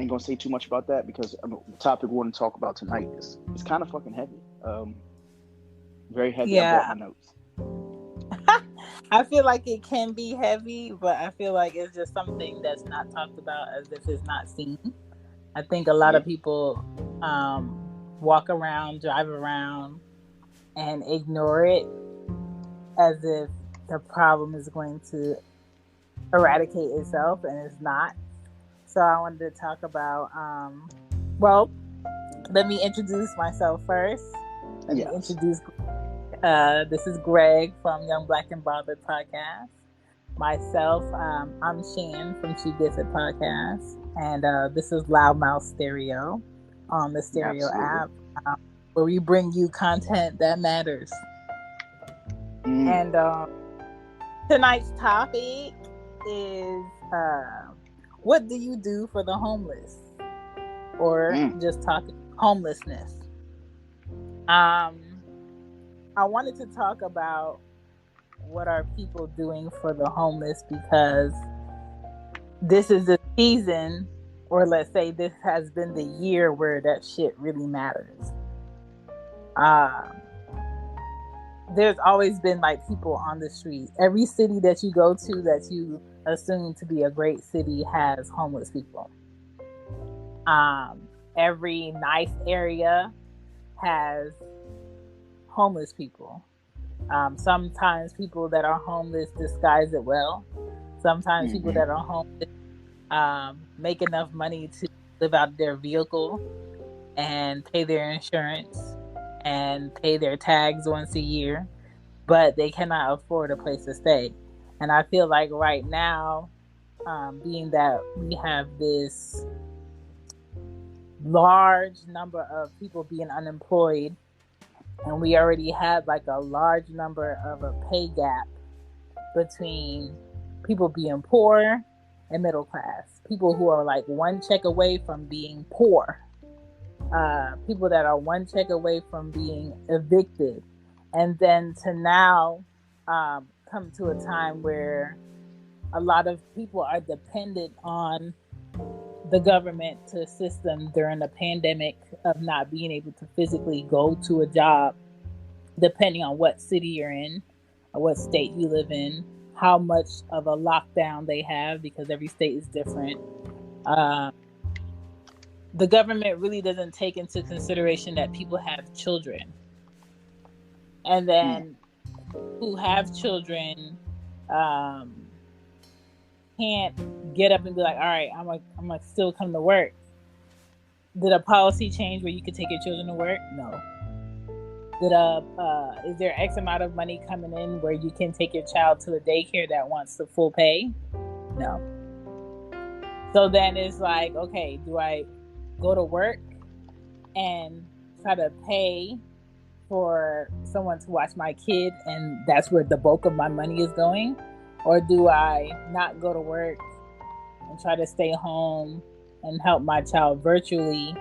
ain't gonna say too much about that because the topic we want to talk about tonight is kind of fucking heavy. Very heavy. Yeah. I brought my notes. I feel like it can be heavy, but I feel like it's just something that's not talked about as if it's not seen. I think a lot of people walk around, drive around, and ignore it as if the problem is going to eradicate itself, and it's not. So I wanted to talk about, well, let me introduce myself first. Let me introduce, this is Greg from Young Black and Bothered podcast. Myself, I'm Shan from She Gets It podcast. And this is Loudmouth Stereo on the Stereo app, where we bring you content that matters. And tonight's topic is what do you do for the homeless? Or just talking homelessness. I wanted to talk about what are people doing for the homeless, because this is the season, or let's say this has been the year where that shit really matters. There's always been like people on the street. Every city that you go to that you assume to be a great city has homeless people. Every nice area has homeless people. Sometimes people that are homeless disguise it well. Sometimes people that are homeless make enough money to live out their vehicle and pay their insurance and pay their tags once a year, but they cannot afford a place to stay. And I feel like right now, being that we have this large number of people being unemployed, and we already had like a large number of a pay gap between people being poor and middle class, people who are like one check away from being poor, people that are one check away from being evicted, and then to now come to a time where a lot of people are dependent on the government to assist them during a pandemic of not being able to physically go to a job, depending on what city you're in or what state you live in, how much of a lockdown they have, because every state is different. The government really doesn't take into consideration that people have children. And then who have children can't get up and be like, all right, I'm gonna still come to work. Did a policy change where you could take your children to work? No. Is there X amount of money coming in where you can take your child to a daycare that wants the full pay? No. So then it's like, okay, do I go to work and try to pay for someone to watch my kid, and that's where the bulk of my money is going? Or do I not go to work and try to stay home and help my child virtually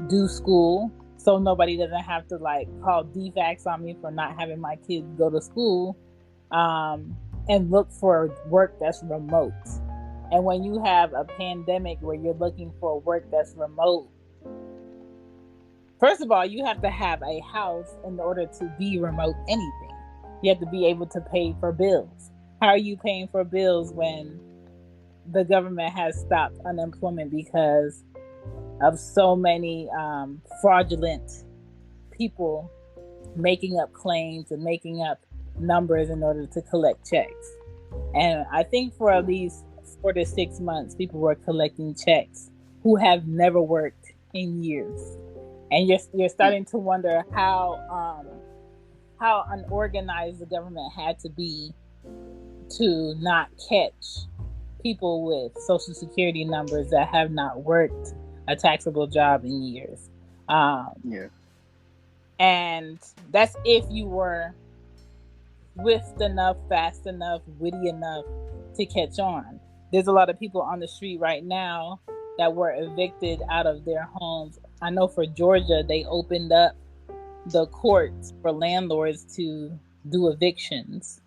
do school, so nobody doesn't have to like call DFAX on me for not having my kids go to school, and look for work that's remote? And when you have a pandemic where you're looking for work that's remote, first of all, you have to have a house in order to be remote anything. You have to be able to pay for bills. How are you paying for bills when the government has stopped unemployment because of so many fraudulent people making up claims and making up numbers in order to collect checks? And I think for at least 4 to 6 months, people were collecting checks who have never worked in years. And you're starting to wonder how unorganized the government had to be to not catch people with Social Security numbers that have not worked a taxable job in years. And that's if you were swift enough, fast enough, witty enough to catch on. There's a lot of people on the street right now that were evicted out of their homes. I know for Georgia, they opened up the courts for landlords to do evictions.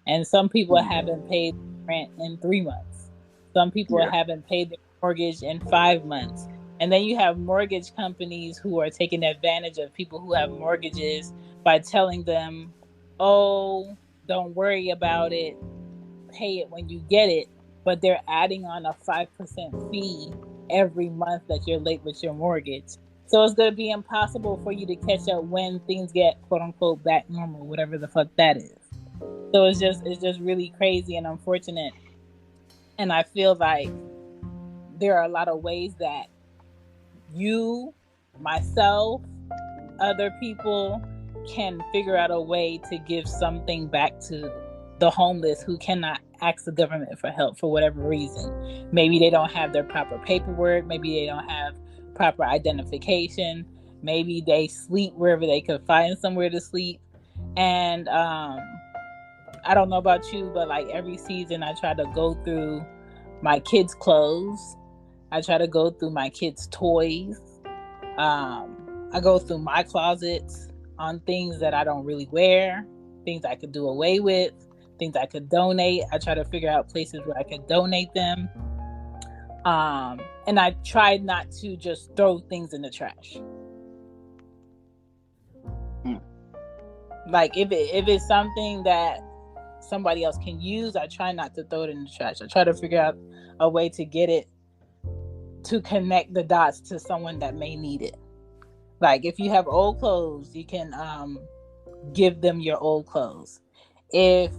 And some people haven't paid rent in 3 months. Some people haven't paid their mortgage in 5 months. And then you have mortgage companies who are taking advantage of people who have mortgages by telling them, oh, don't worry about it, pay it when you get it. But they're adding on a 5% fee every month that you're late with your mortgage. So it's going to be impossible for you to catch up when things get quote unquote back normal, whatever the fuck that is. So it's just really crazy and unfortunate. And I feel like there are a lot of ways that you, myself, other people can figure out a way to give something back to the homeless who cannot ask the government for help for whatever reason. Maybe they don't have their proper paperwork. Maybe they don't have proper identification. Maybe they sleep wherever they could find somewhere to sleep. And I don't know about you, but like every season I try to go through my kids' clothes. I try to go through my kids' toys. I go through my closets on things that I don't really wear, things I could do away with, things I could donate. I try to figure out places where I could donate them. And I try not to just throw things in the trash. Like if it's something that somebody else can use, I try not to throw it in the trash. I try to figure out a way to get it to connect the dots to someone that may need it. Like if you have old clothes, you can give them your old clothes. If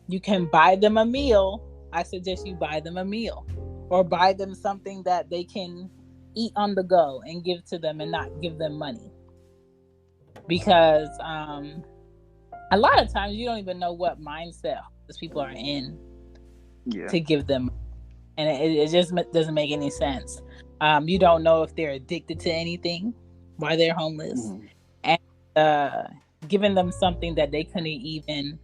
you can buy them a meal, I suggest you buy them a meal, or buy them something that they can eat on the go and give to them and not give them money. Because a lot of times you don't even know what mindset those people are in to give them. And it just doesn't make any sense. You don't know if they're addicted to anything while they're homeless. And giving them something that they couldn't even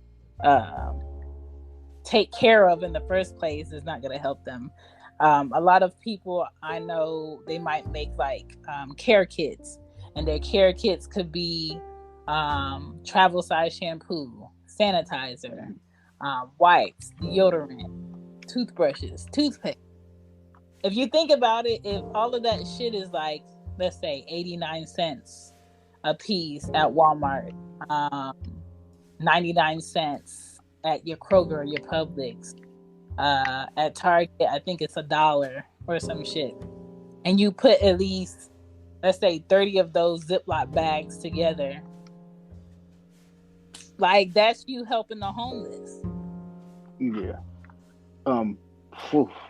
take care of in the first place is not going to help them. A lot of people I know, they might make like care kits. And their care kits could be travel size shampoo, sanitizer, wipes, deodorant, toothbrushes, toothpaste. If you think about it, if all of that shit is like, let's say 89 cents a piece at Walmart, 99 cents at your Kroger or your Publix, at Target I think it's $1 or some shit, and you put at least, let's say 30 of those Ziploc bags together, like that's you helping the homeless. Yeah.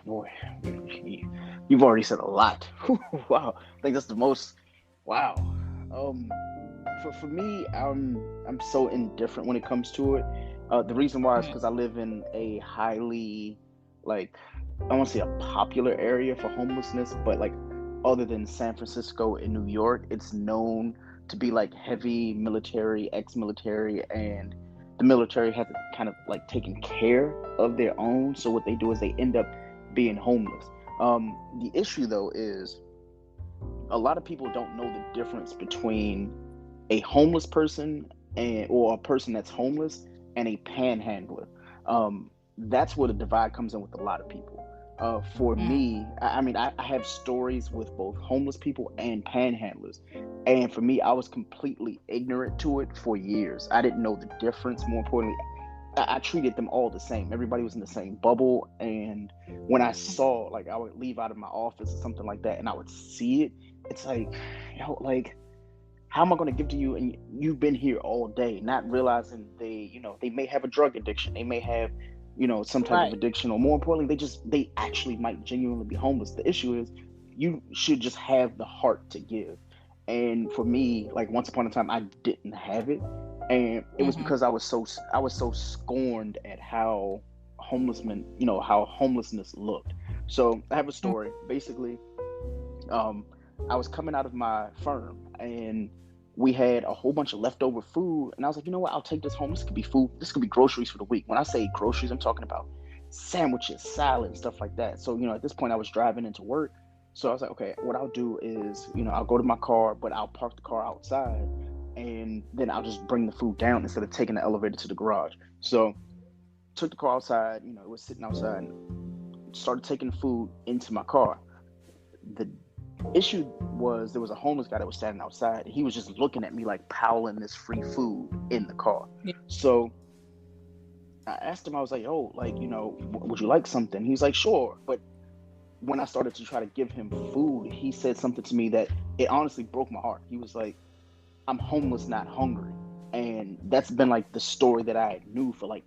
Boy, you've already said a lot. Wow, I think that's the most. Wow. For me, I'm so indifferent when it comes to it. The reason why is because I live in a highly, like, I won't say a popular area for homelessness, but like, other than San Francisco and New York, it's known to be like heavy military, ex-military, and the military has kind of like taken care of their own. So what they do is they end up being homeless. The issue though is a lot of people don't know the difference between a homeless person or a person that's homeless and a panhandler. That's where the divide comes in with a lot of people. For me, I mean, I have stories with both homeless people and panhandlers. And for me, I was completely ignorant to it for years. I didn't know the difference. More importantly, I treated them all the same. Everybody was in the same bubble. And when I saw, like, I would leave out of my office or something like that, and I would see it, it's like, like, how am I going to give to you? And you've been here all day, not realizing they may have a drug addiction. They may have, some type of addiction, or more importantly, they actually might genuinely be homeless. The issue is you should just have the heart to give. And for me, like, once upon a time, I didn't have it. And it was because I was so scorned at how homelessness looked. So I have a story. Basically, I was coming out of my firm and we had a whole bunch of leftover food, and I was like, you know what, I'll take this home. This could be food. This could be groceries for the week. When I say groceries, I'm talking about sandwiches, salad, and stuff like that. So, at this point I was driving into work. So I was like, okay, what I'll do is, I'll go to my car, but I'll park the car outside, and then I'll just bring the food down instead of taking the elevator to the garage. So took the car outside, it was sitting outside. started taking food into my car. The issue was there was a homeless guy that was standing outside, and he was just looking at me like piling this free food in the car. Yeah. So I asked him, I was like, "Oh, like, would you like something?" He was like, "Sure." But when I started to try to give him food, he said something to me that it honestly broke my heart. He was like, "I'm homeless, not hungry." And that's been like the story that I knew for like,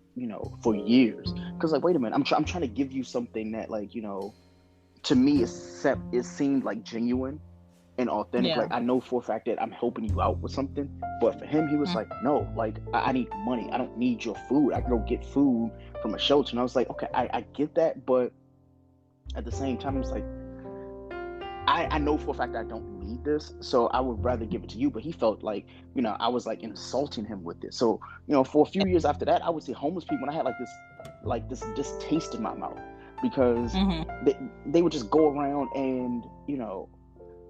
for years. Because like, wait a minute, I'm trying to give you something that like, to me it seemed like genuine and authentic. Yeah. Like, I know for a fact that I'm helping you out with something. But for him, he was like, "No, like, I need money. I don't need your food. I can go get food from a shelter." And I was like, okay, I get that. But at the same time, it's like, I know for a fact I don't need this, so I would rather give it to you. But he felt like, I was like insulting him with it. So, for a few years after that, I would see homeless people, and I had like this distaste in my mouth, because they would just go around and,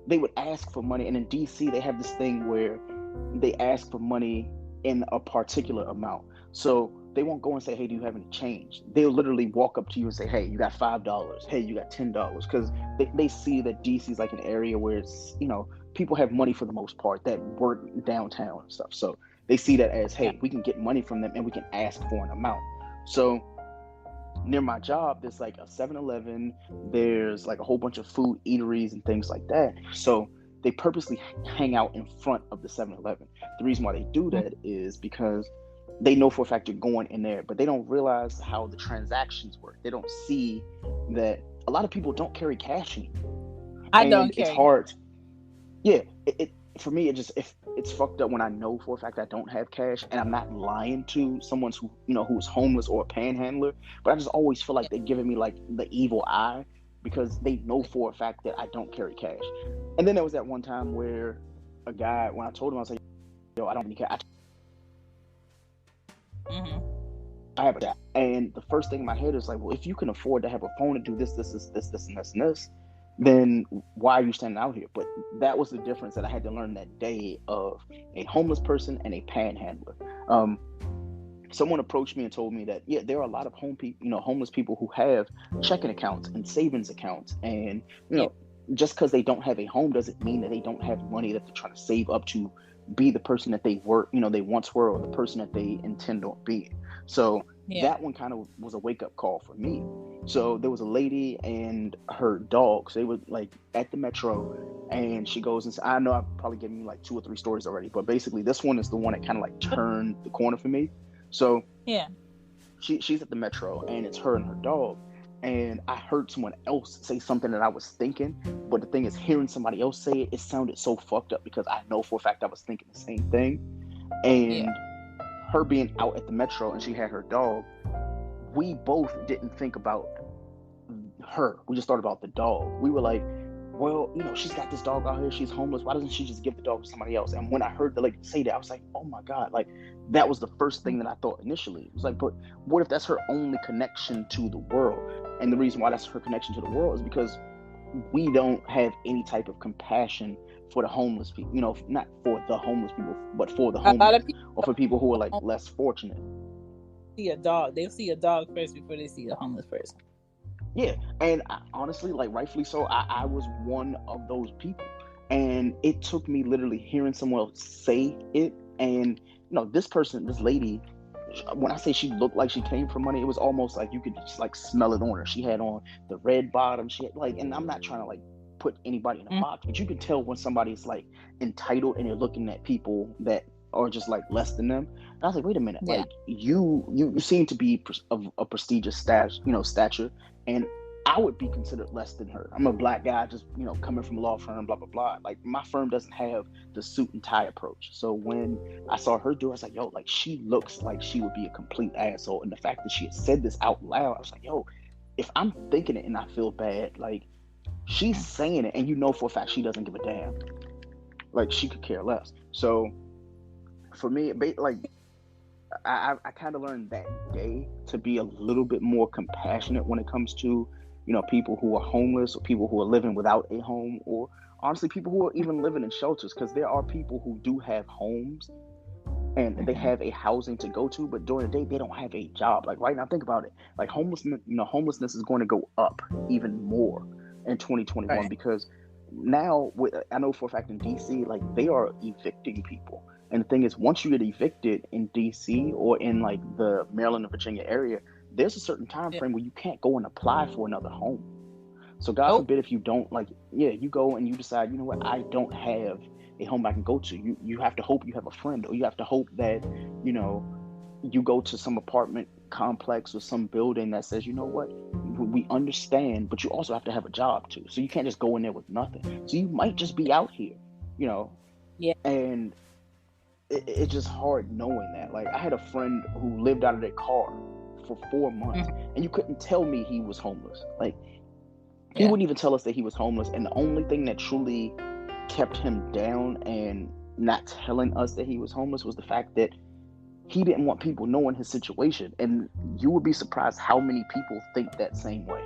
they would ask for money. And in DC, they have this thing where they ask for money in a particular amount. So they won't go and say, "Hey, do you have any change?" They'll literally walk up to you and say, "Hey, you got $5. Hey, you got $10." Because they see that DC is like an area where it's, people have money for the most part that work downtown and stuff. So they see that as, hey, we can get money from them and we can ask for an amount. So near my job, there's like a 7-Eleven, there's like a whole bunch of food eateries and things like that. So they purposely hang out in front of the 7-Eleven. The reason why they do that is because they know for a fact you're going in there, but they don't realize how the transactions work. They don't see that a lot of people don't carry cash anymore. I don't carry. It's hard. Yeah, it for me, it's fucked up when I know for a fact I don't have cash, and I'm not lying to someone who's homeless or a panhandler, but I just always feel like they're giving me like the evil eye, because they know for a fact that I don't carry cash. And then there was that one time where a guy, when I told him, I was like, "Yo, I don't need cash. I have a job." And the first thing in my head is like, well, if you can afford to have a phone to do this, and this, then why are you standing out here? But that was the difference that I had to learn that day of a homeless person and a panhandler. Someone approached me and told me that, there are a lot of homeless people who have checking accounts and savings accounts. And, just because they don't have a home doesn't mean that they don't have money that they're trying to save up to be the person that they they once were, or the person that they intend on being. So that one kind of was a wake-up call for me. So there was a lady and her dogs. They were like at the metro, and she goes and says, I know I've probably given you like 2 or 3 stories already, but basically this one is the one that kind of like turned the corner for me. So she's at the metro, and it's her and her dog. And I heard someone else say something that I was thinking, but the thing is, hearing somebody else say it sounded so fucked up, because I know for a fact I was thinking the same thing. And her being out at the metro and she had her dog, we both didn't think about her. We just thought about the dog. We were like, well, she's got this dog out here, she's homeless, why doesn't she just give the dog to somebody else? And when I heard the lady say that, I was like, oh my God, like that was the first thing that I thought initially. It was like, but what if that's her only connection to the world? And the reason why that's her connection to the world is because we don't have any type of compassion for the homeless people, not for the homeless people, but for the homeless, or for people who are like less fortunate. See a dog, they'll see a dog first before they see a homeless person. Yeah, and honestly, like rightfully so, I was one of those people. And it took me literally hearing someone else say it. And, this lady, when I say she looked like she came from money, it was almost like you could just like smell it on her. She had on the red bottom. She had like, and I'm not trying to like put anybody in a box, but you can tell when somebody's like entitled and they're looking at people that are just like less than them. And I was like, wait a minute, like you seem to be of a prestigious stature, and I would be considered less than her. I'm a black guy, just coming from a law firm, blah blah blah. Like my firm doesn't have the suit and tie approach. So when I saw her do it, I was like, yo, like she looks like she would be a complete asshole. And the fact that she had said this out loud, I was like, yo, if I'm thinking it and I feel bad, like she's saying it, and for a fact she doesn't give a damn. Like she could care less. So for me, like I kind of learned that day to be a little bit more compassionate when it comes to people who are homeless, or people who are living without a home, or honestly people who are even living in shelters, because there are people who do have homes and they have a housing to go to, but during the day they don't have a job. Like right now, think about it. Like homelessness is going to go up even more in 2021 Right. because now I know for a fact in DC, like they are evicting people. And the thing is, once you get evicted in DC or in like the Maryland and Virginia area, there's a certain time Yeah. frame where you can't go and apply for another home. So God Nope. forbid if you don't like, yeah, you go and you decide, you know what, I don't have a home I can go to. You have to hope you have a friend, or you have to hope that, you know, you go to some apartment complex or some building that says, you know what, we understand, but you also have to have a job too. So you can't just go in there with nothing. So you might just be out here, you know, Yeah. and it's just hard knowing that. Like I had a friend who lived out of their car for 4 months, Mhm. and you couldn't tell me he was homeless. Like he Yeah. wouldn't even tell us that he was homeless, and the only thing that truly kept him down and not telling us that he was homeless was the fact that he didn't want people knowing his situation. And you would be surprised how many people think that same way,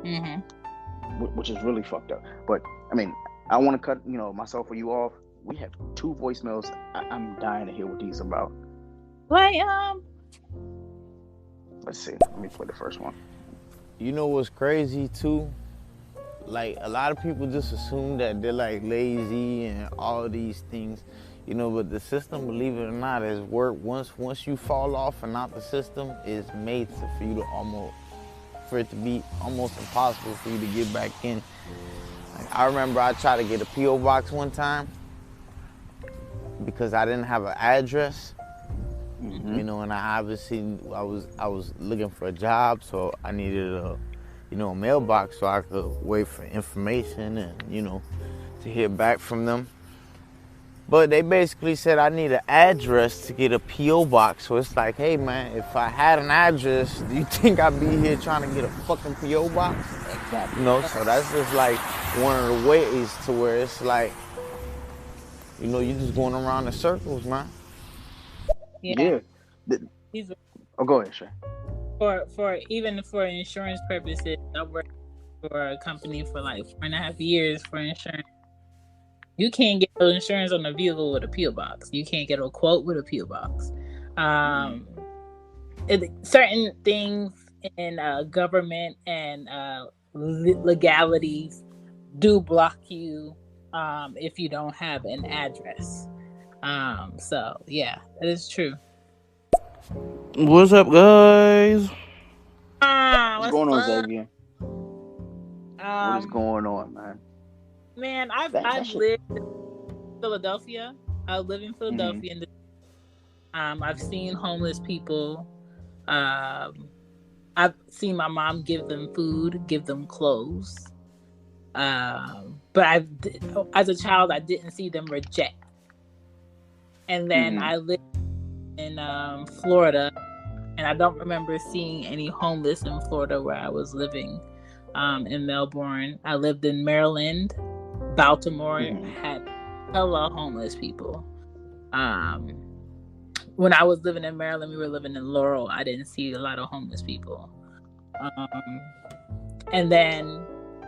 Mm-hmm. which is really fucked up. But I mean, I want to cut, you know, myself or you off. We have 2 voicemails. I'm dying to hear what these about. Like Let's see. Let me play the first one. You know what's crazy too? Like a lot of people just assume that they're like lazy and all these things, you know. But the system, believe it or not, has worked. Once you fall off and out the system, is made for you to for it to be almost impossible for you to get back in. Like, I remember I tried to get a PO box one time because I didn't have an address. Mm-hmm. You know, and I was looking for a job, so I needed a mailbox so I could wait for information and, you know, to hear back from them. But they basically said I need an address to get a PO box. So it's like, hey man, if I had an address, do you think I'd be here trying to get a fucking PO box? Exactly. You know, so that's just like one of the ways to where it's like, you know, you're just going around in circles, man. yeah. Yeah. These Oh, go ahead, Shay. for even for insurance purposes, I worked for a company for like 4.5 years for insurance. You can't get insurance on a vehicle with a PO box. You can't get a quote with a PO box. Certain things in government and legalities do block you if you don't have an address. So yeah, that is true. What's up, guys? What's What's going on, up? Xavier? What is going on, man? Man, That I've shit. lived in Philadelphia. I live in Mm-hmm. Philadelphia. I've seen homeless people. I've seen my mom give them food, give them clothes. But as a child, I didn't see them reject. And then Mm-hmm. I lived in Florida, and I don't remember seeing any homeless in Florida where I was living. In Melbourne, I lived in Maryland. Baltimore Mm-hmm. had hella homeless people. When I was living in Maryland, we were living in Laurel. I didn't see a lot of homeless people. And then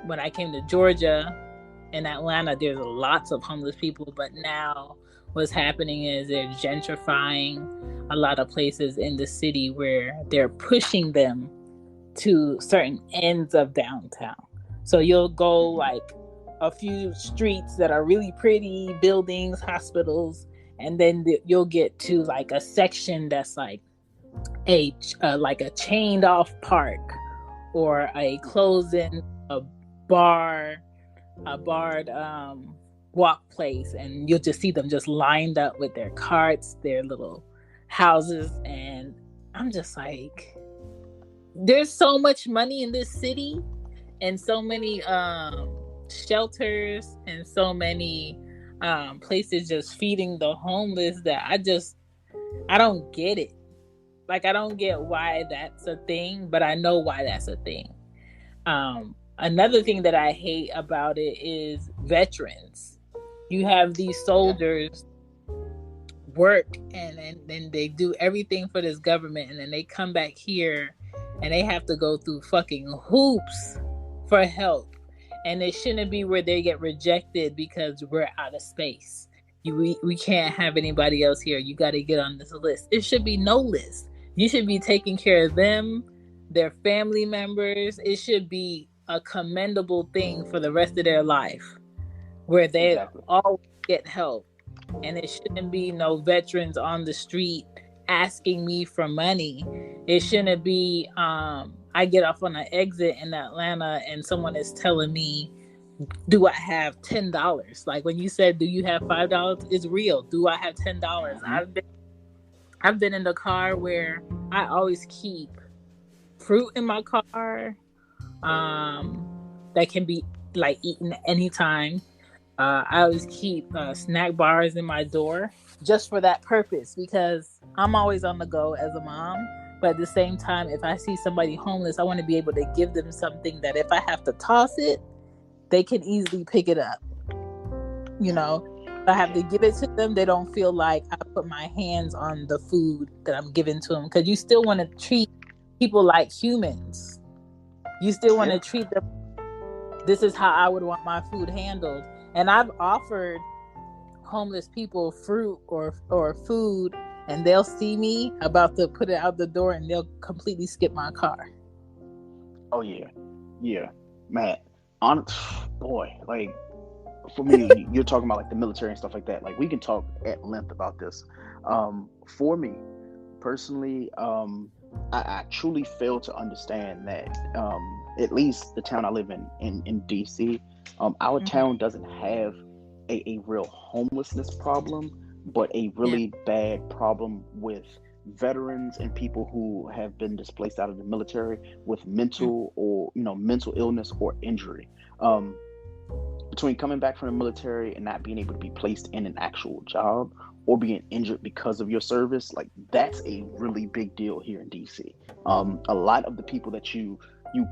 when I came to Georgia, in Atlanta, there's lots of homeless people. But now what's happening is they're gentrifying a lot of places in the city where they're pushing them to certain ends of downtown. So you'll go like a few streets that are really pretty, buildings, hospitals, and then you'll get to like a section that's like a chained off park or a closed-in a barred walk place, and you'll just see them just lined up with their carts, their little houses, and I'm just like, there's so much money in this city and so many shelters and so many places just feeding the homeless that I don't get it. Like, I don't get why that's a thing, but I know why that's a thing. Another thing that I hate about it is veterans. You have these soldiers work and then they do everything for this government, and then they come back here and they have to go through fucking hoops for help. And it shouldn't be where they get rejected because we're out of space. we can't have anybody else here. You got to get on this list. It should be no list. You should be taking care of them, their family members. It should be a commendable thing for the rest of their life where they all get help. And it shouldn't be no veterans on the street asking me for money. It shouldn't be I get off on an exit in Atlanta and someone is telling me, do I have $10? Like when you said, do you have $5? It's real. Do I have $10? Mm-hmm. I've been in the car where I always keep fruit in my car that can be like eaten anytime. I always keep snack bars in my door just for that purpose, because I'm always on the go as a mom. But at the same time, if I see somebody homeless, I want to be able to give them something that if I have to toss it, they can easily pick it up. You know, if I have to give it to them, they don't feel like I put my hands on the food that I'm giving to them. Because you still want to treat people like humans. You still want to treat them. This is how I would want my food handled. And I've offered homeless people fruit or food, and they'll see me about to put it out the door and they'll completely skip my car. Oh yeah, man. Boy, like for me, you're talking about like the military and stuff like that. Like we can talk at length about this. For me personally, I truly fail to understand that at least the town I live in DC, our town doesn't have a real homelessness problem, but a really bad problem with veterans and people who have been displaced out of the military with mental or mental illness or injury. Between coming back from the military and not being able to be placed in an actual job or being injured because of your service, like that's a really big deal here in DC. A lot of the people that you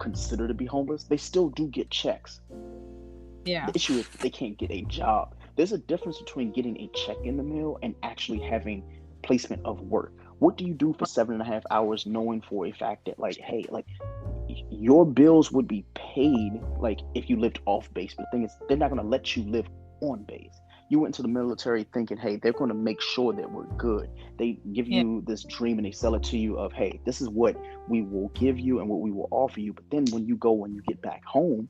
consider to be homeless, they still do get checks. Yeah. The issue is they can't get a job. There's a difference between getting a check in the mail and actually having placement of work. What do you do for 7.5 hours knowing for a fact that like, hey, like your bills would be paid like if you lived off base? But the thing is, they're not going to let you live on base. You went into the military thinking, hey, they're going to make sure that we're good. They give you this dream and they sell it to you of, hey, this is what we will give you and what we will offer you. But then when you get back home,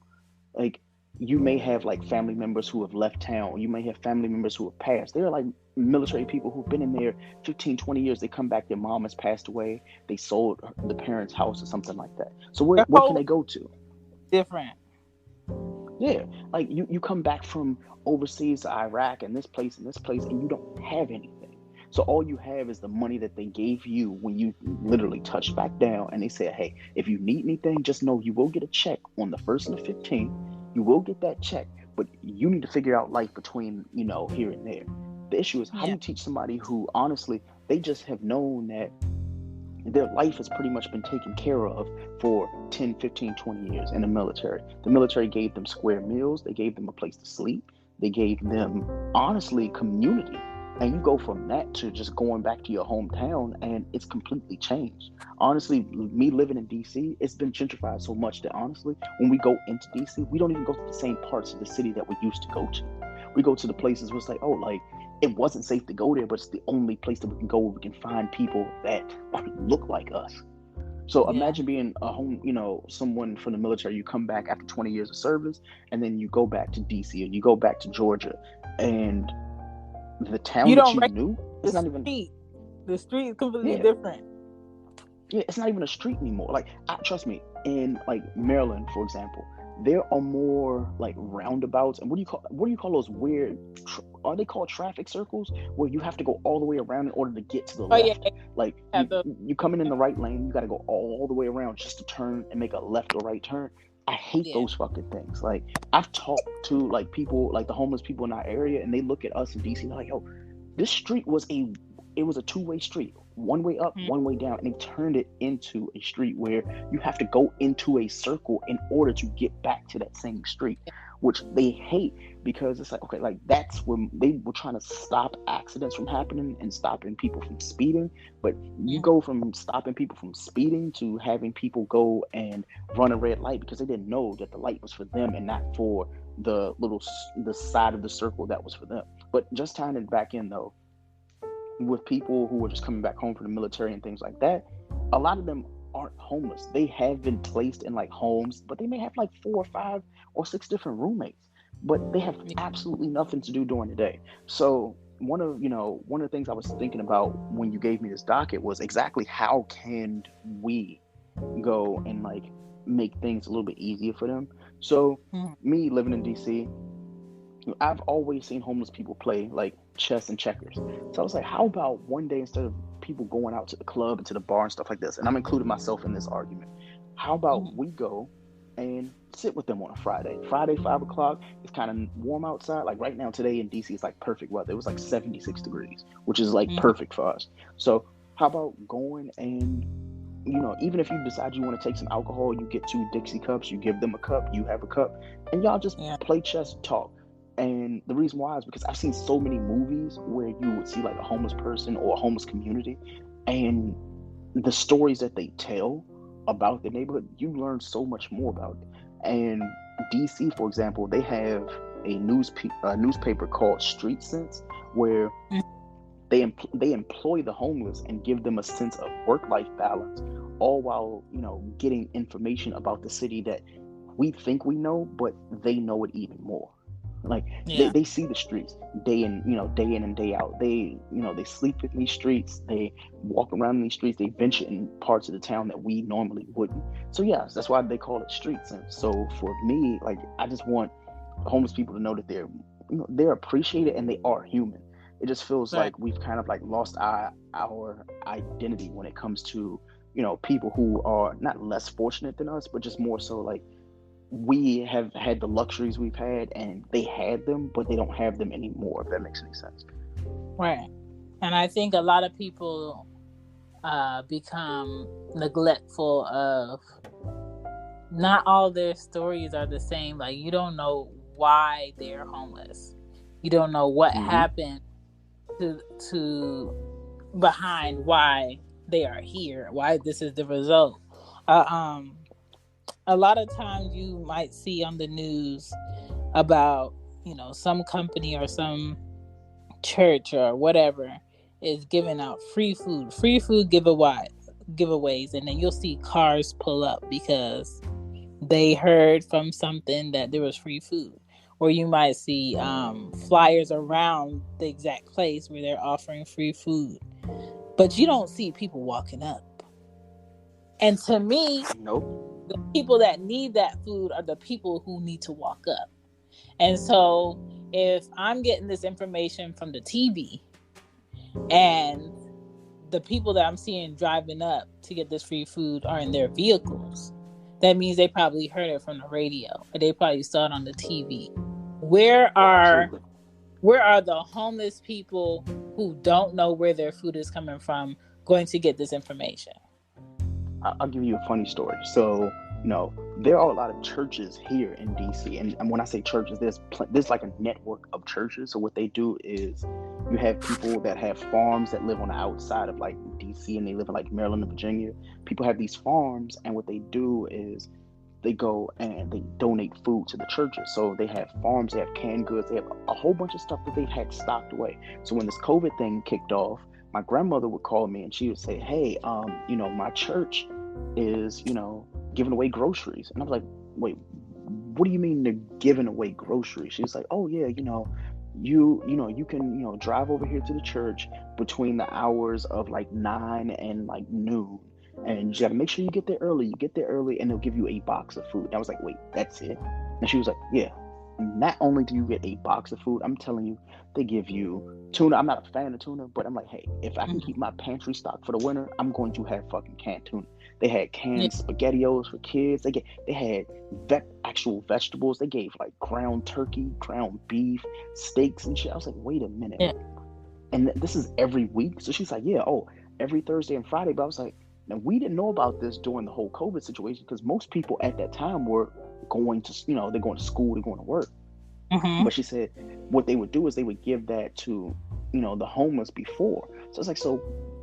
like you may have like family members who have left town. You may have family members who have passed. They're like military people who've been in there 15, 20 years. They come back, their mom has passed away. They sold the parents' house or something like that. So what can they go to? Different. Yeah, like you come back from overseas to Iraq and this place and you don't have anything. So all you have is the money that they gave you when you literally touched back down, and they said, hey, if you need anything, just know you will get a check on the 1st and the 15th. You will get that check, but you need to figure out life between, here and there. The issue is how do you teach somebody who honestly, they just have known that their life has pretty much been taken care of for 10, 15, 20 years in the military. The military gave them square meals. They gave them a place to sleep. They gave them, honestly, community. And you go from that to just going back to your hometown, and it's completely changed. Honestly, me living in DC, it's been gentrified so much that honestly, when we go into DC, we don't even go to the same parts of the city that we used to go to. We go to the places where it's like, oh, like it wasn't safe to go there, but it's the only place that we can go where we can find people that look like us. So imagine being a home, someone from the military. You come back after 20 years of service, and then you go back to DC or you go back to Georgia, and the town that you knew, it's not even the street is completely different. Yeah, it's not even a street anymore. Like, trust me, in like Maryland, for example, there are more like roundabouts, and what do you call those weird? Are they called traffic circles where you have to go all the way around in order to get to the left? Yeah. Like you coming in the right lane, you got to go all the way around just to turn and make a left or right turn. I hate those fucking things. Like I've talked to like people, like the homeless people in our area, and they look at us in DC and they're like, yo, this street was a two-way street, one way up, one way down, and they turned it into a street where you have to go into a circle in order to get back to that same street, which they hate because it's like, okay, like that's when they were trying to stop accidents from happening and stopping people from speeding. But you go from stopping people from speeding to having people go and run a red light because they didn't know that the light was for them and not for the side of the circle that was for them. But just tying it back in though, with people who are just coming back home from the military and things like that, a lot of them aren't homeless. They have been placed in like homes, but they may have like 4 or 5 or 6 different roommates, but they have absolutely nothing to do during the day. So one of the things I was thinking about when you gave me this docket was exactly how can we go and like make things a little bit easier for them. So Mhm. me living in DC, I've always seen homeless people play like chess and checkers. So I was like, how about one day instead of people going out to the club and to the bar and stuff like this, and I'm including myself in this argument, how about Mhm. we go and sit with them on a Friday? Friday, 5 o'clock, it's kind of warm outside. Like right now, today in DC, it's like perfect weather. It was like 76 degrees, which is like Mhm. perfect for us. So how about going and even if you decide you want to take some alcohol, you get 2 Dixie cups, you give them a cup, you have a cup, and y'all just Yeah. play chess, talk. And the reason why is because I've seen so many movies where you would see like a homeless person or a homeless community, and the stories that they tell about the neighborhood, you learn so much more about it. And DC, for example, they have a newspaper called Street Sense, where Mhm. they employ the homeless and give them a sense of work-life balance, all while getting information about the city that we think we know, but they know it even more. Like Yeah. they see the streets day in and day out. They sleep in these streets, they walk around in these streets, they venture in parts of the town that we normally wouldn't. So yes, that's why they call it street sense. So for me, like, I just want homeless people to know that they're appreciated and they are human. It just feels Right. like we've kind of like lost our identity when it comes to people who are not less fortunate than us, but just more so like we have had the luxuries we've had and they had them, but they don't have them anymore, if that makes any sense. Right. And I think a lot of people become neglectful of, not all their stories are the same. Like, you don't know why they're homeless. You don't know what Mm-hmm. happened to behind why they are here, why this is the result. Uh, um, a lot of times you might see on the news about, some company or some church or whatever is giving out free food giveaways, and then you'll see cars pull up because they heard from something that there was free food. Or you might see flyers around the exact place where they're offering free food, but you don't see people walking up. And to me, Nope. the people that need that food are the people who need to walk up. And so if I'm getting this information from the TV, and the people that I'm seeing driving up to get this free food are in their vehicles, that means they probably heard it from the radio, or they probably saw it on the TV. Where are Absolutely. where are the homeless people who don't know where their food is coming from going to get this information? I'll give you a funny story. So, there are a lot of churches here in DC, and when I say churches, there's like a network of churches. So what they do is, you have people that have farms that live on the outside of like DC, and they live in like Maryland and Virginia. People have these farms, and what they do is they go and they donate food to the churches. So they have farms, they have canned goods, they have a whole bunch of stuff that they've had stocked away. So when this COVID thing kicked off, my grandmother would call me and she would say, "Hey, my church is, giving away groceries." And I was like, "Wait, what do you mean they're giving away groceries?" She was like, "Oh yeah, you can, drive over here to the church between the hours of like 9 and like noon, and you got to make sure you get there early. You get there early, and they'll give you a box of food." And I was like, "Wait, that's it?" And she was like, "Yeah. Not only do you get a box of food, I'm telling you, they give you tuna." I'm not a fan of tuna, but I'm like, hey, if I can Mhm. keep my pantry stocked for the winter, I'm going to have fucking canned tuna. They had Yeah. canned spaghettios for kids. They had actual vegetables. They gave like ground turkey, ground beef, steaks and shit. I was like, wait a minute. Yeah. And this is every week? So she's like, yeah, oh, every Thursday and Friday. But I was like, now we didn't know about this during the whole COVID situation, because most people at that time were going to, they're going to school, they're going to work. Mm-hmm. But she said what they would do is they would give that to, the homeless before. So I was like, so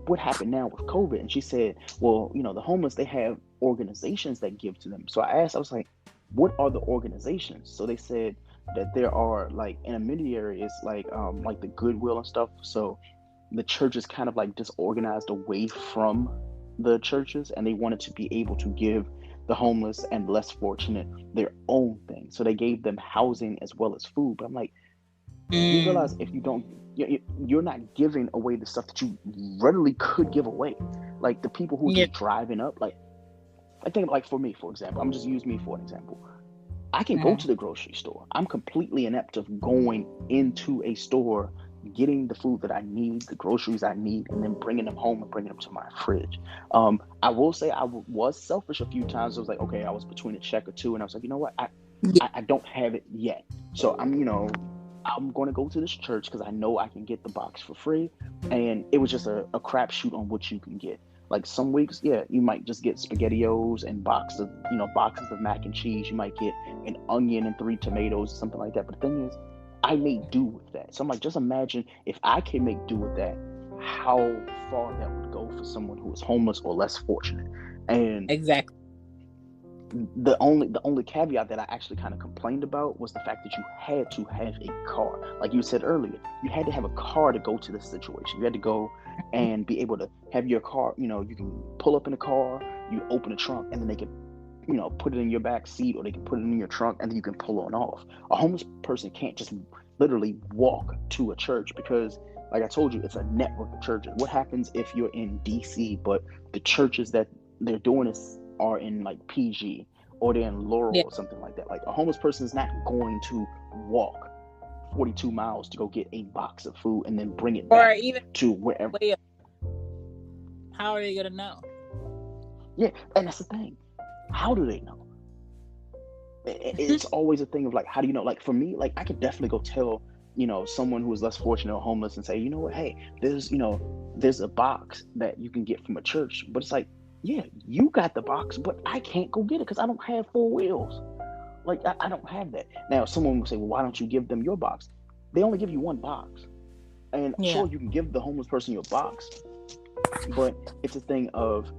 what happened now with COVID? And she said, well, the homeless, they have organizations that give to them. So I asked, I was like, what are the organizations? So they said that there are like in many areas like the Goodwill and stuff. So the church is kind of like disorganized away from the churches, and they wanted to be able to give the homeless and less fortunate their own thing. So they gave them housing as well as food. But I'm like, you realize if you don't, you're not giving away the stuff that you readily could give away. Like the people who are just driving up, like I think like for me, for example, I'm just using me for an example. I can go to the grocery store. I'm completely inept of going into a store, getting the food that I need, the groceries I need, and then bringing them home and bringing them to my fridge. I will say I was selfish a few times. I was like, okay, I was between a check or two, and I was like, you know what, I don't have it yet, so I'm going to go to this church because I know I can get the box for free, and it was just a crapshoot on what you can get. Like some weeks, yeah, you might just get SpaghettiOs and boxes of mac and cheese. You might get an onion and 3 tomatoes, something like that. But the thing is, I made do with that. So I'm like, just imagine if I can make do with that, how far that would go for someone who is homeless or less fortunate. And exactly. The only caveat that I actually kind of complained about was the fact that you had to have a car. Like you said earlier, you had to have a car to go to this situation. You had to go and be able to have your car, you can pull up in a car, you open a trunk, and then they can, put it in your back seat, or they can put it in your trunk, and then you can pull on off. A homeless person can't just literally walk to a church because, like I told you, it's a network of churches. What happens if you're in DC, but the churches that they're doing are in like PG, or they're in Laurel or something like that? Like a homeless person is not going to walk 42 miles to go get a box of food and then bring it back even to wherever. How are they gonna know? Yeah, and that's the thing. How do they know? It's always a thing of like, how do you know? Like for me, like I could definitely go tell someone who is less fortunate or homeless and say, you know what, hey, there's a box that you can get from a church. But it's like, yeah, you got the box, but I can't go get it because I don't have 4 wheels. Like, I don't have that. Now, someone will say, well, why don't you give them your box? They only give you 1 box. And sure, you can give the homeless person your box, but it's a thing of,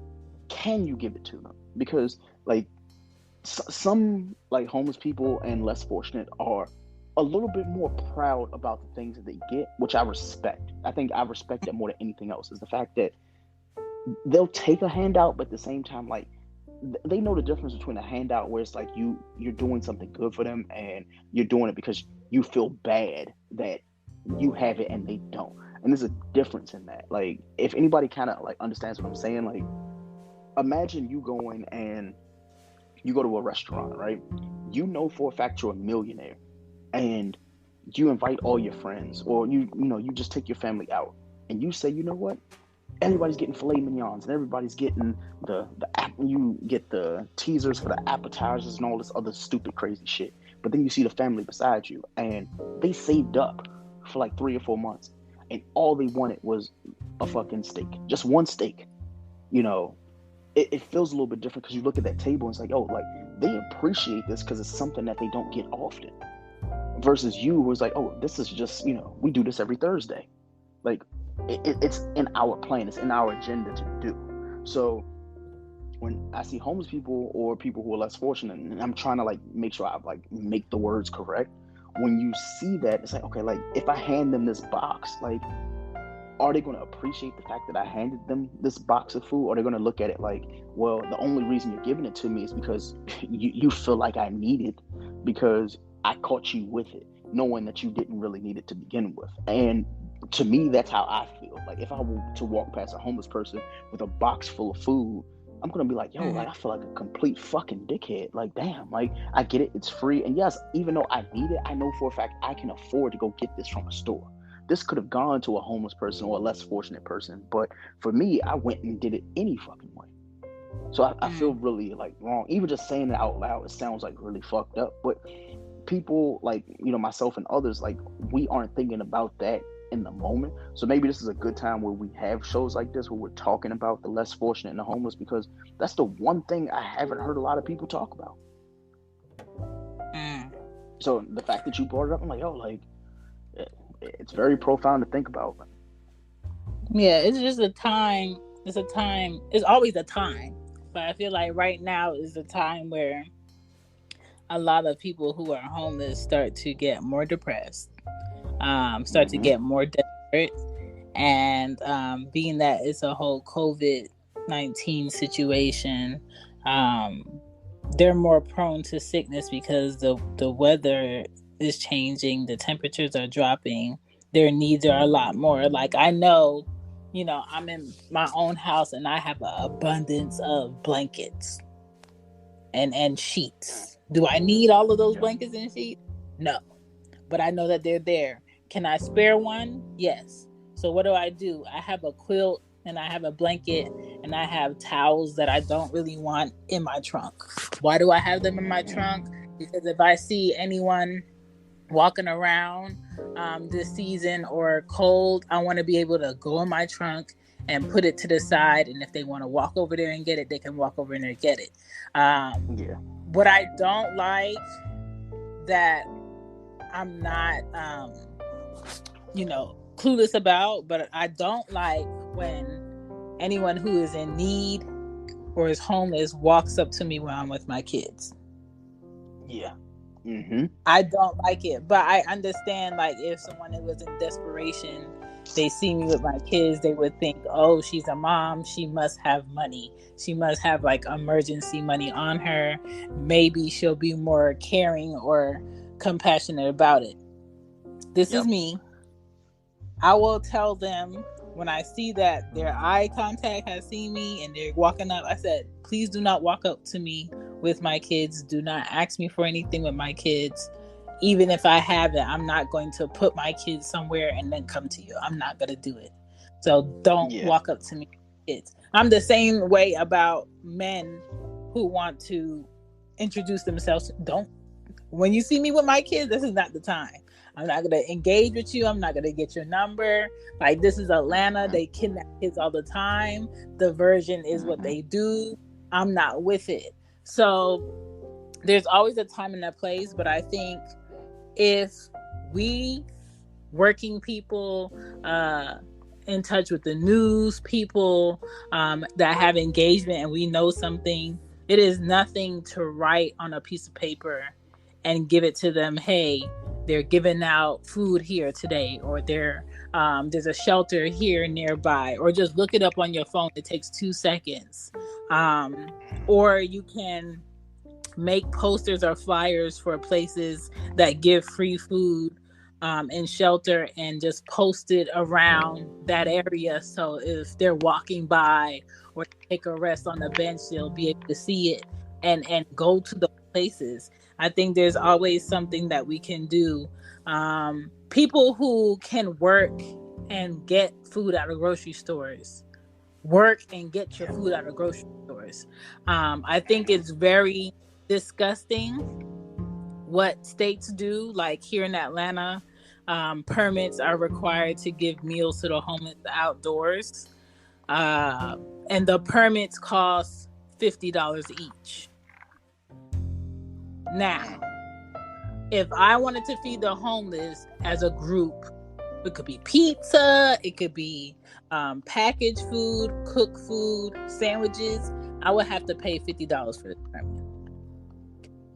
can you give it to them? Because, like, some, like, homeless people and less fortunate are a little bit more proud about the things that they get, which I respect. I think I respect that more than anything else, is the fact that they'll take a handout, but at the same time, like, they know the difference between a handout where it's like you're doing something good for them, and you're doing it because you feel bad that you have it and they don't. And there's a difference in that. Like, if anybody kind of like understands what I'm saying, like, imagine you going and you go to a restaurant, right? You know for a fact you're a millionaire, and you invite all your friends, or you just take your family out, and you say, you know what? Everybody's getting filet mignons, and everybody's getting you get the teasers for the appetizers and all this other stupid crazy shit. But then you see the family beside you, and they saved up for like 3 or 4 months, and all they wanted was a fucking steak, just 1 steak. It feels a little bit different because you look at that table and it's like, oh, like they appreciate this because it's something that they don't get often. Versus you, who's like, oh, this is just we do this every Thursday. Like, it's in our plan, it's in our agenda to do. So when I see homeless people or people who are less fortunate, and I'm trying to like make sure I like make the words correct, when you see that, it's like, okay, like if I hand them this box, like, are they going to appreciate the fact that I handed them this box of food? Or are they going to look at it like, well, the only reason you're giving it to me is because you feel like I need it because I caught you with it, knowing that you didn't really need it to begin with. And to me, that's how I feel. Like, if I were to walk past a homeless person with a box full of food, I'm going to be like, yo, like, I feel like a complete fucking dickhead. Like, damn, like, I get it. It's free. And yes, even though I need it, I know for a fact I can afford to go get this from a store. This could have gone to a homeless person or a less fortunate person. But for me, I went and did it any fucking way. So I feel really, like, wrong. Even just saying it out loud, it sounds, like, really fucked up. But people, like, myself and others, like, we aren't thinking about that in the moment. So maybe this is a good time where we have shows like this where we're talking about the less fortunate and the homeless, because that's the one thing I haven't heard a lot of people talk about. So the fact that you brought it up, I'm like, oh, like, it's very profound to think about. Yeah, it's just a time. It's always a time, but I feel like right now is a time where a lot of people who are homeless start to get more depressed, start to get more desperate, and being that it's a whole COVID-19 situation, they're more prone to sickness because the weather is changing, the temperatures are dropping, their needs are a lot more. Like I know, I'm in my own house and I have an abundance of blankets and sheets. Do I need all of those blankets and sheets? No. But I know that they're there. Can I spare one? Yes. So what do? I have a quilt and I have a blanket and I have towels that I don't really want in my trunk. Why do I have them in my trunk? Because if I see anyone walking around this season or cold, I want to be able to go in my trunk and put it to the side, and if they want to walk over there and get it, they can walk over there and get it. What I don't like that I'm not clueless about, but I don't like when anyone who is in need or is homeless walks up to me when I'm with my kids. I don't like it, but I understand, like, if someone was in desperation, they see me with my kids, they would think, oh, she's a mom, she must have money, she must have like emergency money on her, maybe she'll be more caring or compassionate about it. This is me. I will tell them when I see that their eye contact has seen me and they're walking up, I said, please do not walk up to me with my kids. Do not ask me for anything with my kids. Even if I have it, I'm not going to put my kids somewhere and then come to you. I'm not going to do it. So don't walk up to me with kids. I'm the same way about men who want to introduce themselves. When you see me with my kids, this is not the time. I'm not going to engage with you. I'm not going to get your number. Like, this is Atlanta. They kidnap kids all the time. The version is what they do. I'm not with it. So there's always a time and a place. But I think if we working people, in touch with the news people, that have engagement and we know something, it is nothing to write on a piece of paper and give it to them. Hey, they're giving out food here today, or there's a shelter here nearby, or just look it up on your phone. It takes 2 seconds. Or you can make posters or flyers for places that give free food and shelter, and just post it around that area. So if they're walking by or take a rest on the bench, they'll be able to see it and go to those places. I think there's always something that we can do. People who can work and get food out of grocery stores, work and get your food out of grocery stores. I think it's very disgusting what states do. Like here in Atlanta, permits are required to give meals to the homeless outdoors. And the permits cost $50 each. Now, if I wanted to feed the homeless as a group, it could be pizza, it could be packaged food, cooked food, sandwiches, I would have to pay $50 for this permit.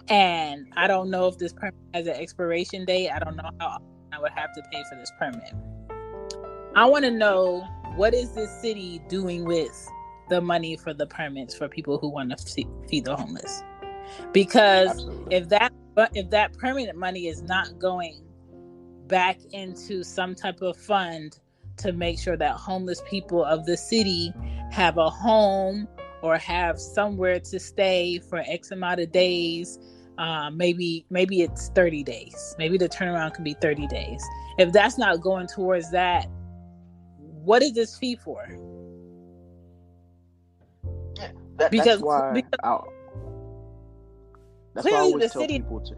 And I don't know if this permit has an expiration date. I don't know how often I would have to pay for this permit. I want to know, what is this city doing with the money for the permits for people who want to feed the homeless? Because if that permanent money is not going back into some type of fund to make sure that homeless people of the city have a home or have somewhere to stay for X amount of days, maybe it's 30 days. Maybe the turnaround can be 30 days. If that's not going towards that, what is this fee for? Yeah, that's why I always tell people to.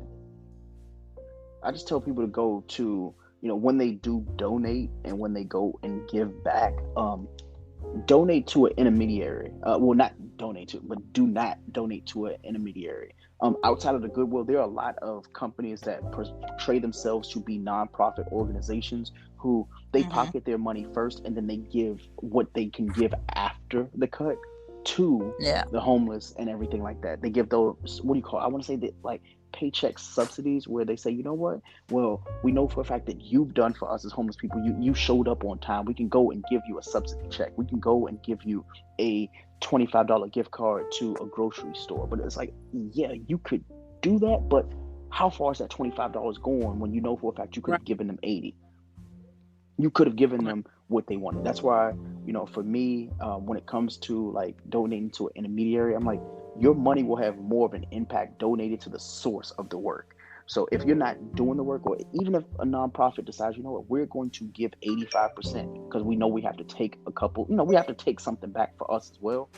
I just tell people to go to, when they do donate and when they go and give back, donate to an intermediary. Well, not donate to, but do not donate to an intermediary. Outside of the Goodwill, there are a lot of companies that portray themselves to be nonprofit organizations who they pocket their money first and then they give what they can give after the cut. to Yeah. the homeless and everything like that. They give those, what do you call it? I want to say that like paycheck subsidies, where they say, you know what? Well, we know for a fact that you've done for us as homeless people. You showed up on time. We can go and give you a subsidy check. We can go and give you a $25 gift card to a grocery store. But it's like, yeah, you could do that, but how far is that $25 going when you know for a fact you could Right. have given them 80? You could have given them what they wanted. That's why, for me, when it comes to like donating to an intermediary, I'm like, your money will have more of an impact donated to the source of the work. So if you're not doing the work, or even if a nonprofit decides, you know what, we're going to give 85% because we know we have to take a couple, we have to take something back for us as well.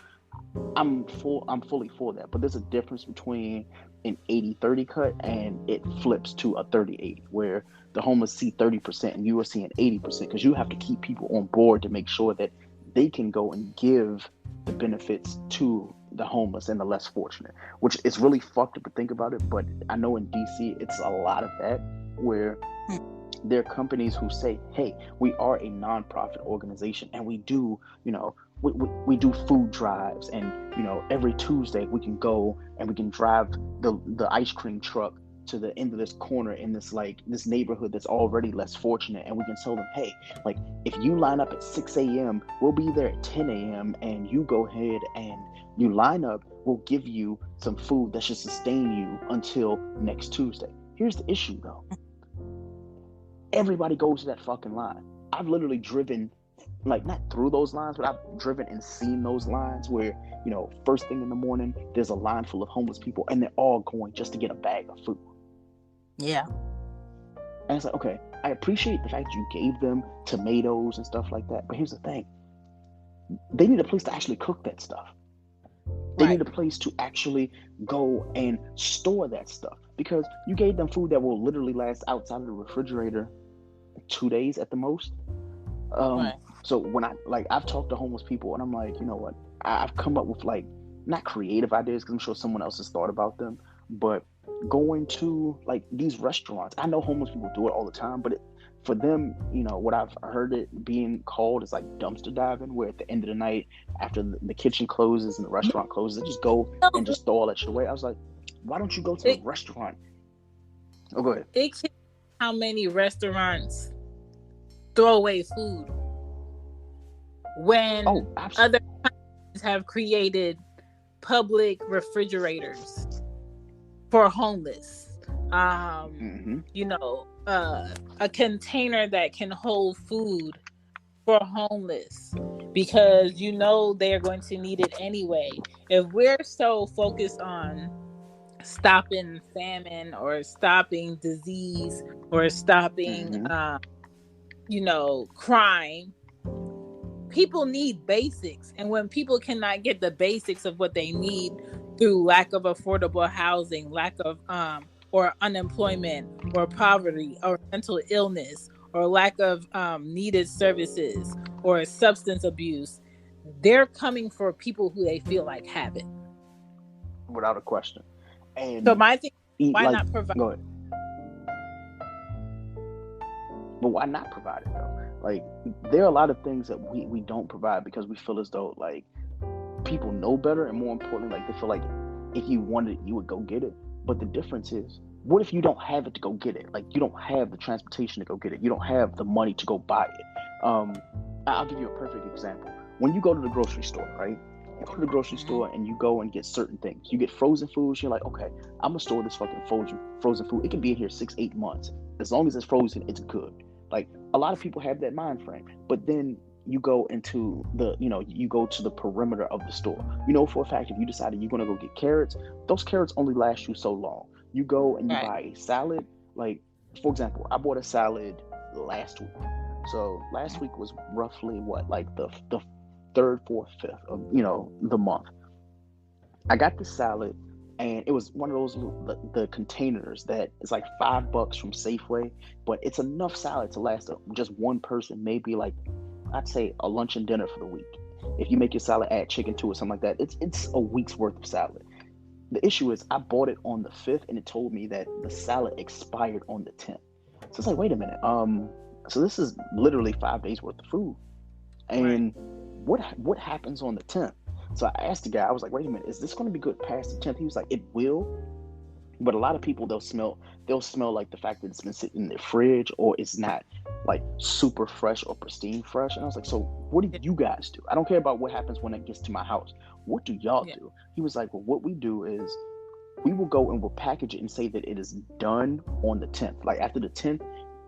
I'm fully for that. But there's a difference between an 80-30 cut and it flips to a 30-80, where the homeless see 30% and you are seeing 80%, because you have to keep people on board to make sure that they can go and give the benefits to the homeless and the less fortunate, which is really fucked up to think about it. But I know in DC it's a lot of that, where there are companies who say, hey, we are a nonprofit organization and we do, we do food drives, and every Tuesday we can go and we can drive the ice cream truck to the end of this corner in this neighborhood that's already less fortunate, and we can tell them, hey, like, if you line up at 6 a.m., we'll be there at 10 a.m. and you go ahead and you line up, we'll give you some food that should sustain you until next Tuesday. Here's the issue though. Everybody goes to that fucking line. I've literally driven, like, not through those lines, but I've driven and seen those lines where, first thing in the morning, there's a line full of homeless people and they're all going just to get a bag of food. Yeah. And it's like, okay, I appreciate the fact you gave them tomatoes and stuff like that, but here's the thing. They need a place to actually cook that stuff. They need a place to actually go and store that stuff, because you gave them food that will literally last outside of the refrigerator 2 days at the most. So when I've talked to homeless people and I'm like, you know what, I've come up with like, not creative ideas, because I'm sure someone else has thought about them, but going to like these restaurants. I know homeless people do it all the time, but for them, what I've heard it being called is like dumpster diving, where at the end of the night, after the kitchen closes and the restaurant closes, they just go and just throw all that shit away. I was like, why don't you go to the restaurant? Oh, go ahead. It kills how many restaurants throw away food when other countries have created public refrigerators for homeless. A container that can hold food for homeless, because they're going to need it anyway. If we're so focused on stopping famine or stopping disease or stopping crime, people need basics. And when people cannot get the basics of what they need through lack of affordable housing, lack of or unemployment or poverty or mental illness or lack of needed services or substance abuse, they're coming for people who they feel like have it. Without a question. And so my thing, why not provide? Go ahead. But why not provide it though? Like, there are a lot of things that we don't provide because we feel as though like people know better, and more importantly, like they feel like if you wanted it, you would go get it. But the difference is, what if you don't have it to go get it? Like, you don't have the transportation to go get it. You don't have the money to go buy it. I'll give you a perfect example. When you go to the grocery store, right? You go to the grocery store and you go and get certain things. You get frozen foods. You're like, okay, I'm gonna store this fucking frozen food. It can be in here 6-8 months. As long as it's frozen, it's good. Like, a lot of people have that mind frame. But then you go into you go to the perimeter of the store. For a fact, if you decided you're gonna go get carrots, those carrots only last you so long. You go and you buy a salad. Like, for example, I bought a salad last week. So last week was roughly the 3rd, 4th, 5th of the month. I got the salad, and it was one of those the containers that is like $5 from Safeway, but it's enough salad to last just one person, maybe like I'd say a lunch and dinner for the week. If you make your salad, add chicken to it, something like that, it's a week's worth of salad. The issue is I bought it on the 5th and it told me that the salad expired on the 10th. So it's like, wait a minute. So this is literally 5 days worth of food. And what happens on the 10th? So I asked the guy, I was like, wait a minute, is this going to be good past the 10th? He was like, it will. But a lot of people, they'll smell like the fact that it's been sitting in their fridge or it's not like super fresh or pristine fresh. And I was like, so what do you guys do? I don't care about what happens when it gets to my house. What do y'all do? He was like, well, what we do is we will go and we'll package it and say that it is done on the 10th. Like after the 10th,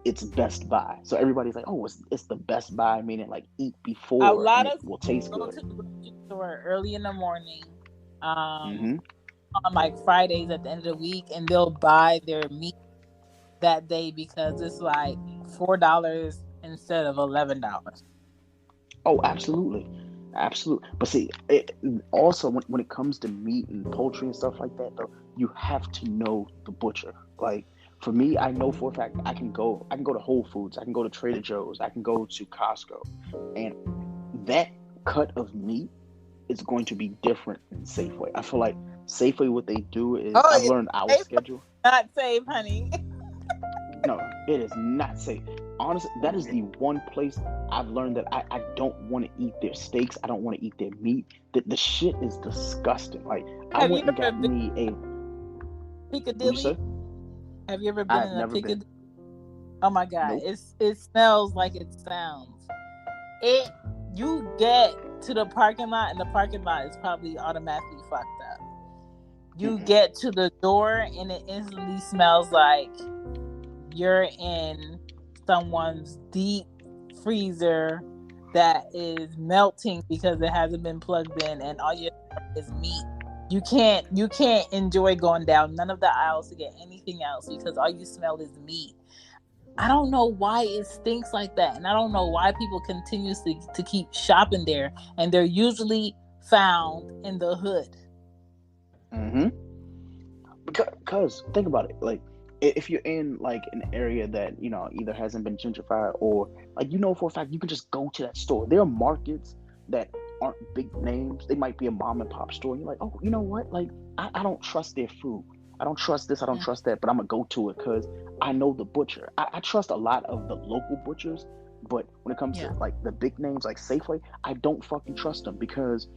it's best buy. So everybody's like, oh, it's the best buy, meaning like eat A before lot and it of will people taste go good. to the grocery store early in the morning, um, Mm-hmm. on like Fridays at the end of the week, and they'll buy their meat that day because it's like $4 instead of $11. Oh, absolutely. Absolutely. But see, also when it comes to meat and poultry and stuff like that, though, you have to know the butcher. Like for me, I know for a fact I can go to Whole Foods, I can go to Trader Joe's, I can go to Costco, and that cut of meat is going to be different than Safeway. I feel like Safeway, what they do is Oh, I've it's learned our safe, schedule. not safe, honey. No, it is not safe. Honestly, that is the one place I've learned that I don't want to eat their steaks. I don't want to eat their meat. The shit is disgusting. Like I Have you went and ever got been me a. to What you say? Piccadilly? Have you ever I been have in a never been. Piccadilly? Oh my God, Nope. it smells like it sounds. It You get to the parking lot, and the parking lot is probably automatically fucked up. You Mm-mm. get to the door, and it instantly smells like you're in someone's deep freezer that is melting because it hasn't been plugged in, and all you have is meat. You can't enjoy going down none of the aisles to get anything else because all you smell is meat. I don't know why it stinks like that, and I don't know why people continue to keep shopping there, and they're usually found in the hood. Mm-hmm. Because think about it, like if you're in like an area that either hasn't been gentrified or like for a fact you can just go to that store. There are markets that aren't big names. They might be a mom and pop store. And you're like, oh, you know what? Like I don't trust their food. I don't trust this. I don't Mm. trust that. But I'm gonna go to it because I know the butcher. I trust a lot of the local butchers, but when it comes to Yeah. like the big names like Safeway, I don't fucking trust them because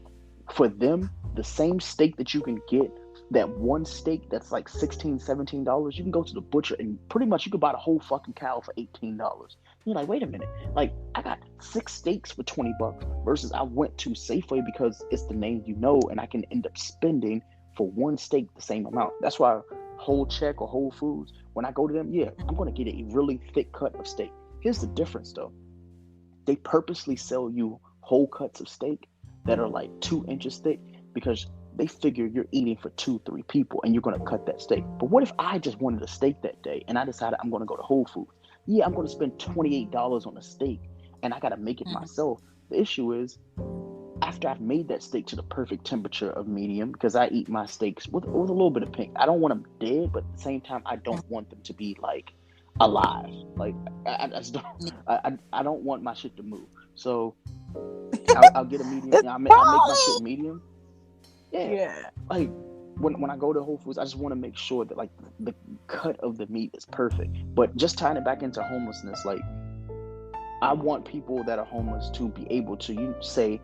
for them, the same steak that you can get, that one steak that's like $16, $17, you can go to the butcher and pretty much you can buy the whole fucking cow for $18. You're like, wait a minute, like I got 6 steaks for $20 versus I went to Safeway because it's the name and I can end up spending for one steak the same amount. That's why Whole Check or Whole Foods, when I go to them, yeah, I'm gonna get a really thick cut of steak. Here's the difference though. They purposely sell you whole cuts of steak that are like 2 inches thick because they figure you're eating for 2, 3 people and you're going to cut that steak. But what if I just wanted a steak that day and I decided I'm going to go to Whole Foods? Yeah, I'm going to spend $28 on a steak and I got to make it Mhm. myself. The issue is after I've made that steak to the perfect temperature of medium, because I eat my steaks with a little bit of pink. I don't want them dead, but at the same time, I don't want them to be like alive. Like I just don't. I don't want my shit to move. So I'll get a medium. It's I'll make my shit falling. medium. Yeah, Yeah. like when I go to Whole Foods, I just want to make sure that like the cut of the meat is perfect. But just tying it back into homelessness, like I want people that are homeless to be able to say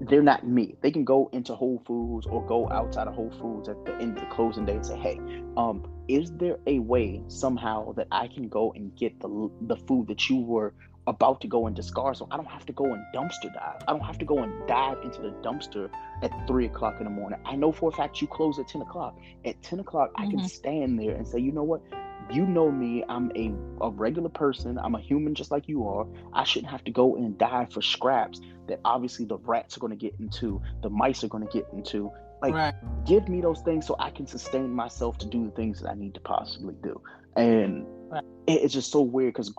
they're not me. They can go into Whole Foods or go outside of Whole Foods at the end of the closing day and say, "Hey, is there a way somehow that I can go and get the food that you were about to go and discard, so I don't have to go and dumpster dive. I don't have to go and dive into the dumpster at 3 o'clock in the morning. I know for a fact you close at 10 o'clock. At 10 o'clock, I can stand there and say, you know what? You know me. I'm a regular person. I'm a human just like you are. I shouldn't have to go and dive for scraps that obviously the rats are going to get into, the mice are going to get into. Like, Right. give me those things so I can sustain myself to do the things that I need to possibly do." And Right. it's just so weird because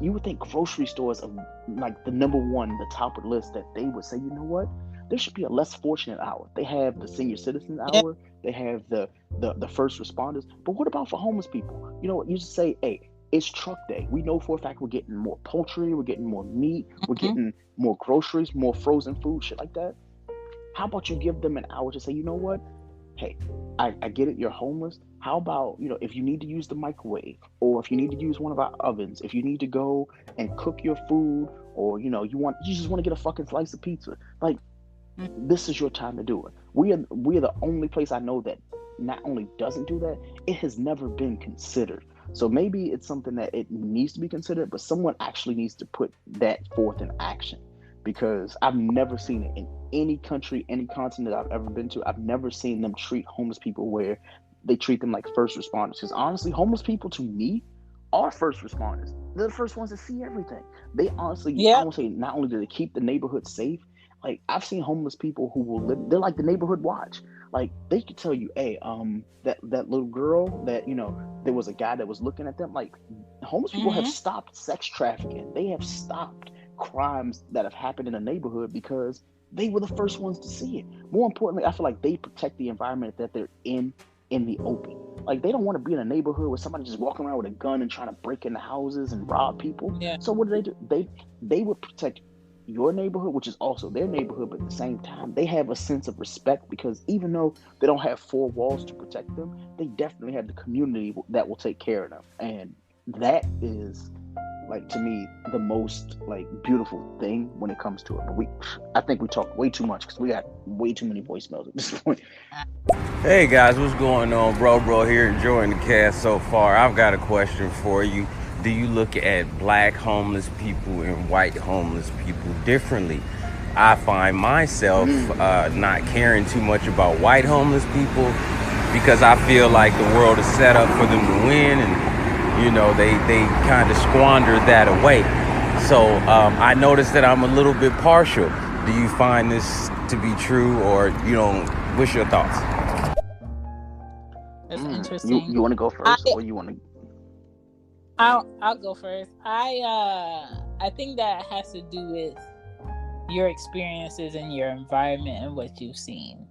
you would think grocery stores are like the number one, the top of the list, that they would say, you know what? There should be a less fortunate hour. They have the senior citizen Yeah. hour. They have the first responders. But what about for homeless people? You just say, hey, it's truck day. We know for a fact we're getting more poultry, we're getting more meat, we're getting more groceries, more frozen food, shit like that. How about you give them an hour to say, you know what? Hey, I get it, you're homeless. How about, if you need to use the microwave, or if you need to use one of our ovens, if you need to go and cook your food, or you just want to get a fucking slice of pizza. Like, This is your time to do it. We are the only place I know that not only doesn't do that, it has never been considered. So maybe it's something that it needs to be considered, but someone actually needs to put that forth in action, because I've never seen it in any country, any continent I've ever been to. I've never seen them treat homeless people where they treat them like first responders. Because honestly, homeless people to me are first responders. They're the first ones to see everything. They honestly, I Yep. would say, not only do they keep the neighborhood safe, like I've seen homeless people who will live. They're like the neighborhood watch. Like they could tell you, hey, that little girl that there was a guy that was looking at them. Like homeless people have Mm-hmm. stopped sex trafficking. They have stopped crimes that have happened in the neighborhood because they were the first ones to see it. More importantly, I feel like they protect the environment that they're in the open. Like they don't want to be in a neighborhood where somebody just walking around with a gun and trying to break into houses and rob people. Yeah. So what do? They would protect your neighborhood, which is also their neighborhood, but at the same time, they have a sense of respect because even though they don't have four walls to protect them, they definitely have the community that will take care of them. And that is, like, to me, the most like beautiful thing when it comes to it. But I think we talked way too much because we got way too many voicemails at this point. Hey guys, what's going on? Bro here, enjoying the cast so far. I've got a question for you. Do you look at black homeless people and white homeless people differently? I find myself not caring too much about white homeless people because I feel like the world is set up for them to win, and they kind of squander that away. So I noticed that I'm a little bit partial. Do you find this to be true, or what's your thoughts? That's You interesting. want to go first, or you want to? I'll go first. I think that has to do with your experiences and your environment and what you've seen.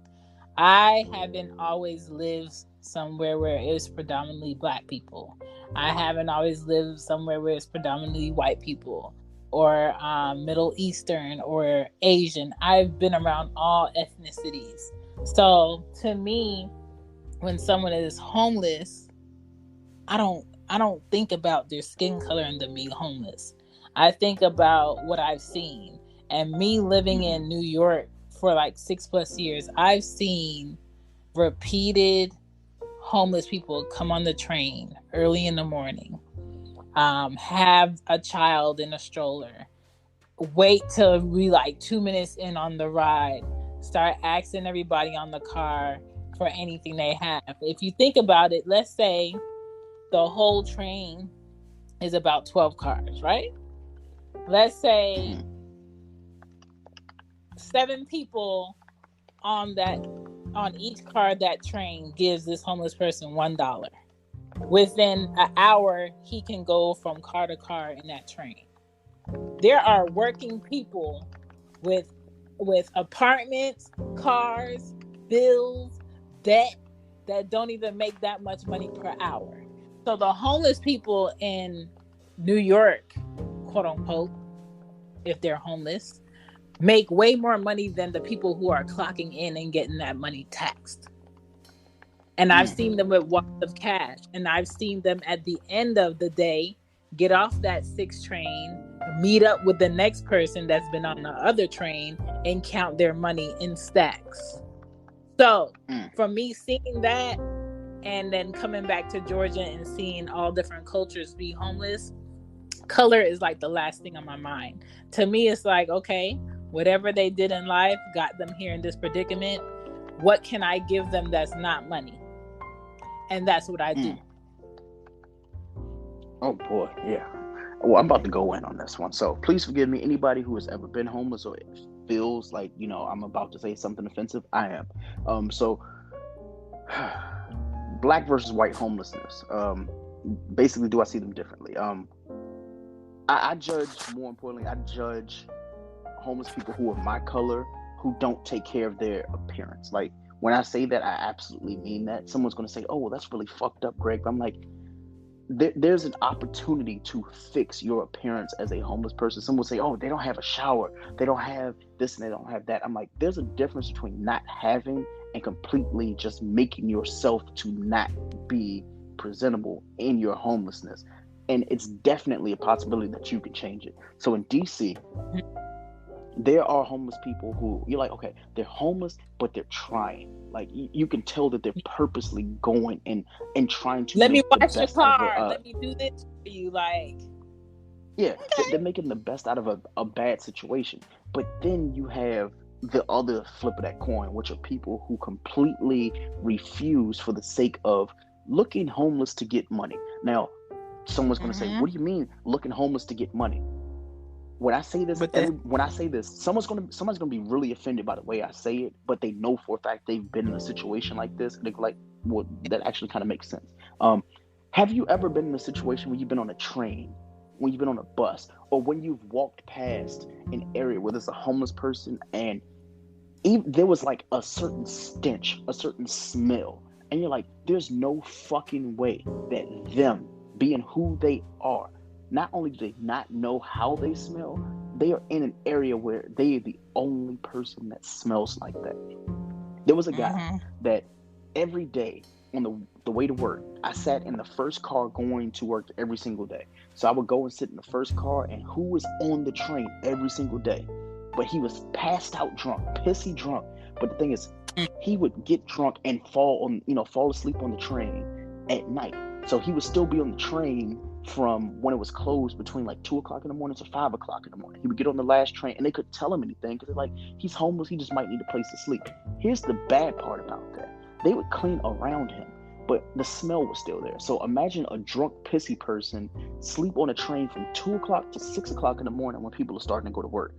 I haven't always lived somewhere where it was predominantly black people. I haven't always lived somewhere where it's predominantly white people or Middle Eastern or Asian. I've been around all ethnicities. So to me, when someone is homeless, I don't think about their skin color and them being homeless. I think about what I've seen. And me living in New York for like 6+ years, I've seen repeated homeless people come on the train early in the morning, have a child in a stroller, wait till we like 2 minutes in on the ride, start asking everybody on the car for anything they have. If you think about it, let's say the whole train is about 12 cars, right? Let's say 7 people on each car that train gives this homeless person $1. Within an hour, he can go from car to car in that train. There are working people with apartments, cars, bills, debt that don't even make that much money per hour. So the homeless people in New York, quote unquote, if they're homeless, make way more money than the people who are clocking in and getting that money taxed. And I've seen them with wads of cash, and I've seen them at the end of the day get off that 6 train, meet up with the next person that's been on the other train, and count their money in stacks. So for me, seeing that and then coming back to Georgia and seeing all different cultures be homeless, color is like the last thing on my mind. To me, it's like, okay, whatever they did in life got them here in this predicament. What can I give them that's not money? And that's what I do. Oh boy, yeah. Well, I'm about to go in on this one, so please forgive me. Anybody who has ever been homeless or feels like I'm about to say something offensive, I am. So black versus white homelessness. Basically, do I see them differently? I judge, more importantly, I judge homeless people who are my color who don't take care of their appearance. Like, when I say that, I absolutely mean that. Someone's going to say, oh, well, that's really fucked up, Greg. But I'm like, there's an opportunity to fix your appearance as a homeless person. Someone will say, oh, they don't have a shower, they don't have this and they don't have that. I'm like, there's a difference between not having and completely just making yourself to not be presentable in your homelessness. And it's definitely a possibility that you can change it. So in DC, there are homeless people who you're like, okay, they're homeless, but they're trying. Like you can tell that they're purposely going and trying to Let me make the wash your best out of car. Let me do this for you. Like, yeah, okay. they're making the best out of a bad situation. But then you have the other flip of that coin, which are people who completely refuse for the sake of looking homeless to get money. Now, someone's going to say, what do you mean looking homeless to get money? When I say this, someone's gonna be really offended by the way I say it, but they know for a fact they've been in a situation like this, and they're like, "Well, that actually kind of makes sense." Have you ever been in a situation where you've been on a train, when you've been on a bus, or when you've walked past an area where there's a homeless person, and there was like a certain stench, a certain smell, and you're like, "There's no fucking way that them being who they are." Not only do they not know how they smell, they are in an area where they are the only person that smells like that. There was a guy that every day on the way to work, I sat in the first car going to work every single day. So I would go and sit in the first car, and who was on the train every single day? But he was passed out drunk, pissy drunk. But the thing is, he would get drunk and fall asleep on the train at night. So he would still be on the train from when it was closed between like 2 o'clock in the morning to 5 o'clock in the morning. He would get on the last train, and they couldn't tell him anything because they're like, he's homeless, he just might need a place to sleep. Here's the bad part about that. They would clean around him, but the smell was still there. So imagine a drunk, pissy person sleep on a train from 2 o'clock to 6 o'clock in the morning when people are starting to go to work.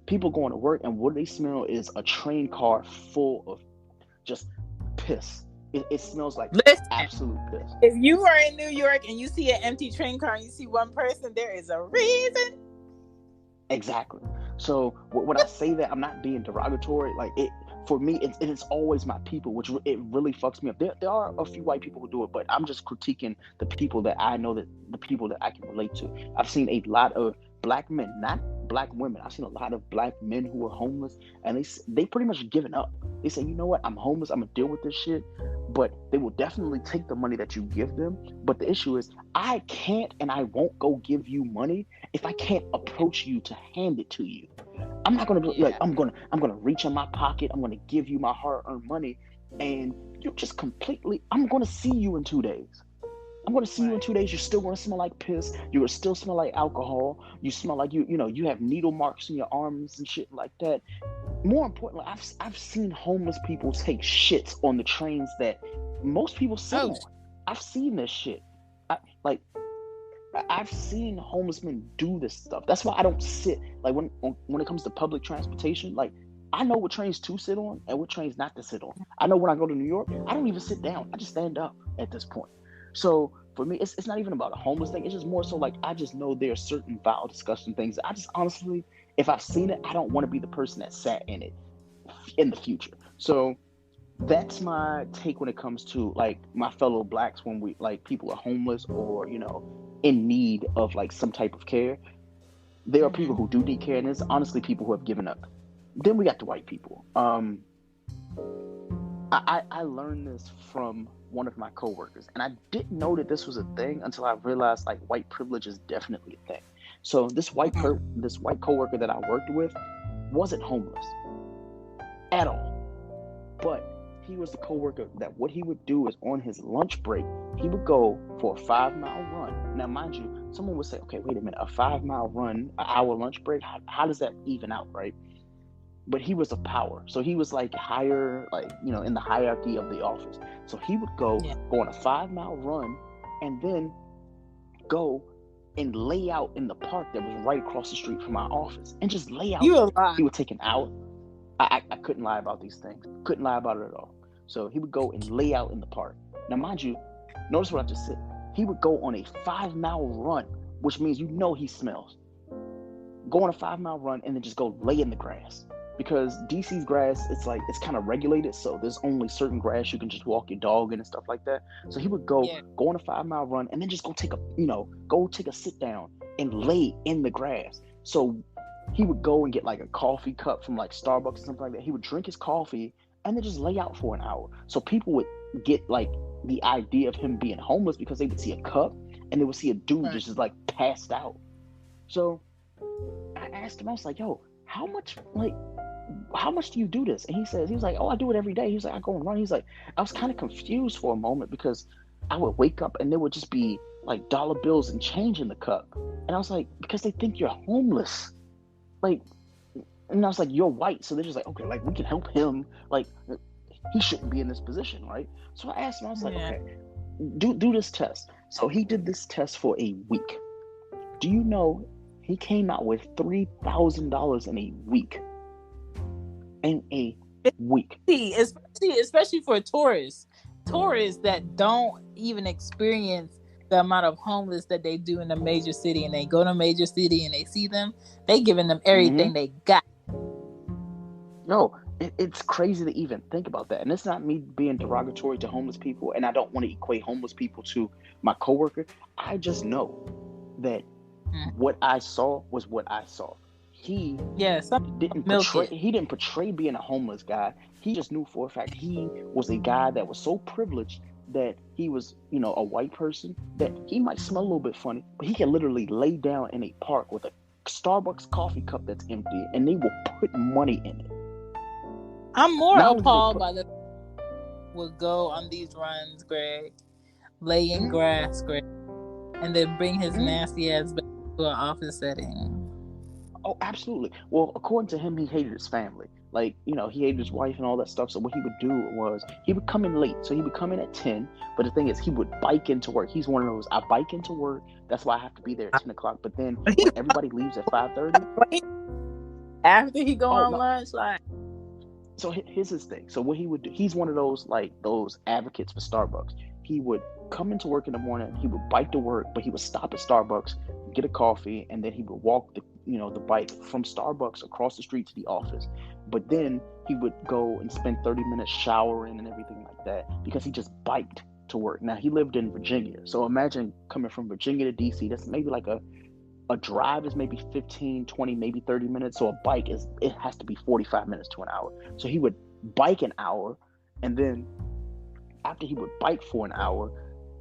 People going to work, and what they smell is a train car full of just piss. It smells like absolute piss. If you are in New York and you see an empty train car and you see one person, there is a reason. Exactly. So when I say that, I'm not being derogatory. Like for me, it's always my people, which it really fucks me up. There are a few white people who do it, but I'm just critiquing the people that I know, that the people that I can relate to. I've seen a lot of black men, not black women. I've seen a lot of black men who are homeless, and they pretty much given up. They say, you know what, I'm homeless, I'm gonna deal with this shit. But they will definitely take the money that you give them. But the issue is, I can't and I won't go give you money if I can't approach you to hand it to you. I'm not gonna be like, I'm gonna reach in my pocket, I'm gonna give you my hard-earned money, and you just completely, I'm gonna see you in 2 days. I'm going to see you in 2 days. You're still going to smell like piss. You will still smell like alcohol. You smell like you have needle marks in your arms and shit like that. More importantly, I've seen homeless people take shits on the trains that most people sit on. I've seen this shit. I've seen homeless men do this stuff. That's why I don't sit. Like when it comes to public transportation, like I know what trains to sit on and what trains not to sit on. I know when I go to New York, I don't even sit down. I just stand up at this point. So for me, it's not even about a homeless thing. It's just more so like I just know there are certain vile, disgusting things that I just honestly, if I've seen it, I don't want to be the person that sat in it in the future. So that's my take when it comes to like my fellow blacks when we like people are homeless or in need of like some type of care. There are people who do need care, and there's honestly people who have given up. Then we got the white people. I learned this from one of my coworkers, and I didn't know that this was a thing until I realized like white privilege is definitely a thing. So this white coworker that I worked with wasn't homeless at all, but he was the coworker that what he would do is on his lunch break he would go for a 5-mile run. Now mind you, someone would say, okay, wait a minute, a 5-mile run, an hour lunch break, how does that even out, right? But he was a power. So he was like higher, like, in the hierarchy of the office. So he would go on a 5-mile run and then go and lay out in the park that was right across the street from my office and just lay out. He would take an hour. I couldn't lie about these things. Couldn't lie about it at all. So he would go and lay out in the park. Now, mind you, notice what I just said. He would go on a 5-mile run, which means he smells. Go on a 5-mile run and then just go lay in the grass. Because DC's grass, it's kind of regulated, so there's only certain grass you can just walk your dog in and stuff like that. So he would go on a 5-mile run and then just go take a sit down and lay in the grass. So he would go and get like a coffee cup from like Starbucks or something like that. He would drink his coffee and then just lay out for an hour. So people would get like the idea of him being homeless because they would see a cup and they would see a dude just like passed out. So I asked him, I was like, yo, how much do you do this? And he was like, oh, I do it every day. He was like, I go and run. He's like, I was kind of confused for a moment because I would wake up and there would just be like dollar bills and change in the cup. And I was like, because they think you're homeless. Like, and I was like, you're white. So they're just like, okay, like we can help him. Like, he shouldn't be in this position, right? So I asked him, I was like, okay, do this test. So he did this test for a week. Do you know he came out with $3,000 in a week? In a week. Especially for tourists that don't even experience the amount of homeless that they do in a major city, and they go to a major city and they see them, they giving them everything they got. No, it's crazy to even think about that. And it's not me being derogatory to homeless people, and I don't want to equate homeless people to my coworker. I just know that what I saw was what I saw. He didn't portray being a homeless guy. He just knew for a fact he was a guy that was so privileged that he was, a white person, that he might smell a little bit funny, but he can literally lay down in a park with a Starbucks coffee cup that's empty, and they will put money in it. I'm more appalled by the would go on these runs, Greg, lay in grass, Greg, and then bring his nasty ass back to an office setting. Oh, absolutely. Well, according to him, he hated his family. Like, he hated his wife and all that stuff. So what he would do was he would come in late. So he would come in at 10. But the thing is, he would bike into work. He's one of those, I bike into work. That's why I have to be there at 10 o'clock. But then when everybody leaves at 5:30. After he go on lunch, like. So here's his thing. So what he would do, he's one of those, like, those advocates for Starbucks. He would come into work in the morning. He would bike to work, but he would stop at Starbucks, get a coffee, and then he would walk the bike from Starbucks across the street to the office. But then he would go and spend 30 minutes showering and everything like that because he just biked to work. Now, he lived in Virginia. So imagine coming from Virginia to DC. That's maybe like a drive is maybe 15, 20, maybe 30 minutes. So a bike it has to be 45 minutes to an hour. So he would bike an hour, and then after he would bike for an hour,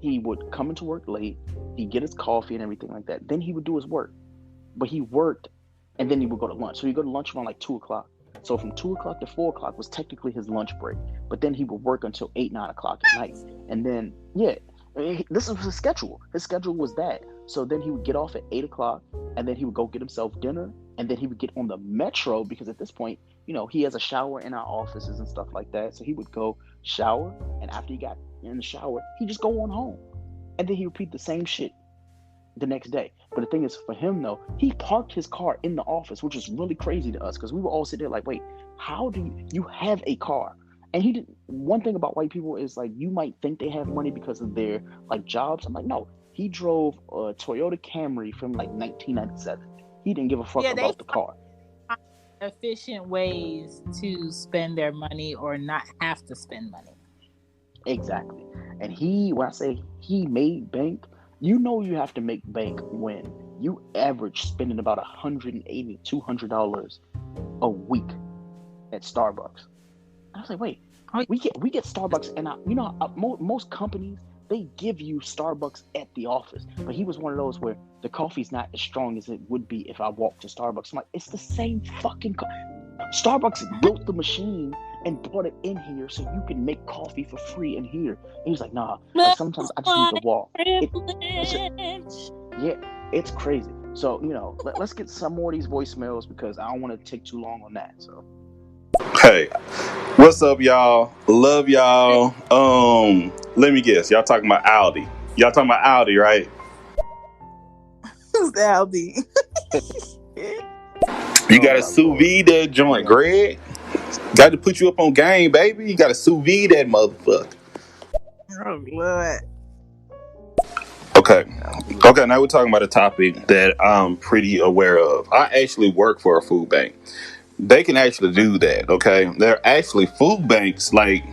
he would come into work late. He'd get his coffee and everything like that. Then he would do his work. But he worked, and then he would go to lunch. So he'd go to lunch around like 2 o'clock. So from 2 o'clock to 4 o'clock was technically his lunch break. But then he would work until 8, 9 o'clock at night. And then, this was his schedule. His schedule was that. So then he would get off at 8 o'clock, and then he would go get himself dinner, and then he would get on the metro, because at this point, he has a shower in our offices and stuff like that. So he would go shower, and after he got in the shower, he'd just go on home. And then he repeat the same shit the next day. But the thing is, for him though, he parked his car in the office, which is really crazy to us, because we were all sitting there like, wait, how do you have a car? And he didn't. One thing about white people is, like, you might think they have money because of their, like, jobs. I'm like, no, he drove a Toyota Camry from like 1997. He didn't give a fuck about the car. Efficient ways to spend their money or not have to spend money. Exactly. And when I say he made bank, you have to make bank when you average spending about $180, $200 a week at Starbucks. I was like, wait, we get Starbucks, and most companies, they give you Starbucks at the office. But he was one of those where the coffee's not as strong as it would be if I walked to Starbucks. I'm like, it's the same fucking Starbucks built the machine and brought it in here so you can make coffee for free in here. And he was like, nah, like, sometimes I just need to walk. It's crazy. So, let's get some more of these voicemails, because I don't want to take too long on that. So, hey, what's up, y'all? Love y'all. Let me guess. Y'all talking about Aldi. Y'all talking about Aldi, right? Who's Aldi? You got to sous vide that joint, Greg. Got to put you up on game, baby. You got to sous vide that motherfucker. Oh, Lord. Okay, now we're talking about a topic that I'm pretty aware of. I actually work for a food bank. They can actually do that, okay? There are actually food banks like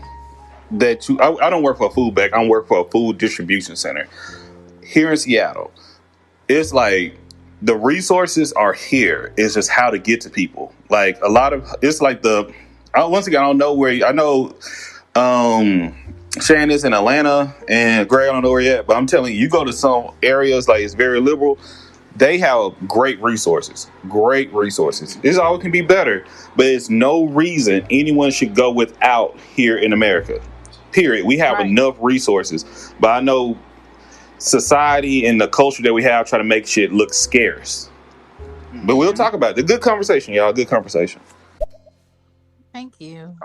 that. I don't work for a food bank. I work for a food distribution center here in Seattle. It's like the resources are here. It's just how to get to people. Like it's like once again, I don't know where. I know Shan is in Atlanta and Greg, I don't know where yet, but I'm telling you, you go to some areas like it's very liberal. They have great resources. Great resources. This all can be better, but it's no reason anyone should go without here in America. Period. We have Right. enough resources, but I know society and the culture that we have try to make shit look scarce. But we'll talk about it. Good conversation, y'all. Good conversation. Thank you.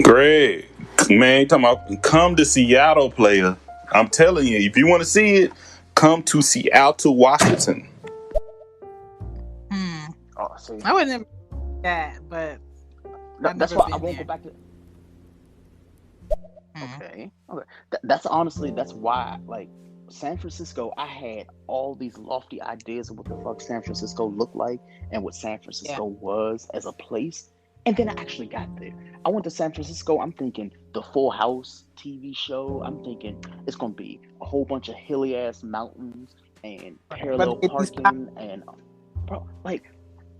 Great. Man, you talking about come to Seattle, player. I'm telling you, if you want to see it, come to Seattle, Washington. Oh, see, I would never do that, but that's why I won't go back to. Okay. That's honestly, that's why, like, San Francisco, I had all these lofty ideas of what the fuck San Francisco looked like and what San Francisco was as a place. And then I actually got there. I went to San Francisco. I'm thinking the Full House TV show. I'm thinking it's going to be a whole bunch of hilly ass mountains and parallel parking. And, bro, like,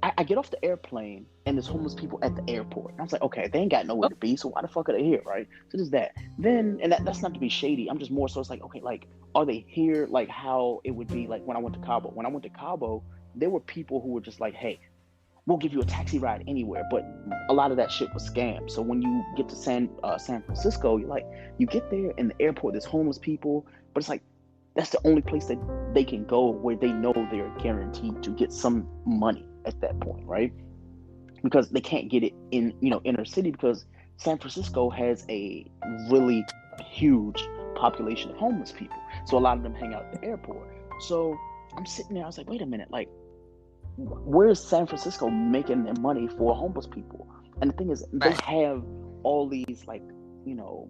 I get off the airplane and there's homeless people at the airport. And I was like, okay, they ain't got nowhere to be, so why the fuck are they here, right? So there's that. Then, and that's not to be shady. I'm just more so it's like, okay, like, are they here like how it would be like when I went to Cabo? When I went to Cabo, there were people who were just like, hey, we'll give you a taxi ride anywhere. But a lot of that shit was scams. So when you get to San Francisco, you're like, you get there in the airport, there's homeless people, but it's like, that's the only place that they can go where they know they're guaranteed to get some money at that point, right? Because they can't get it in, inner city, because San Francisco has a really huge population of homeless people. So a lot of them hang out at the airport. So I'm sitting there, I was like, wait a minute, like, where's San Francisco making their money for homeless people? And the thing is, they have all these, like,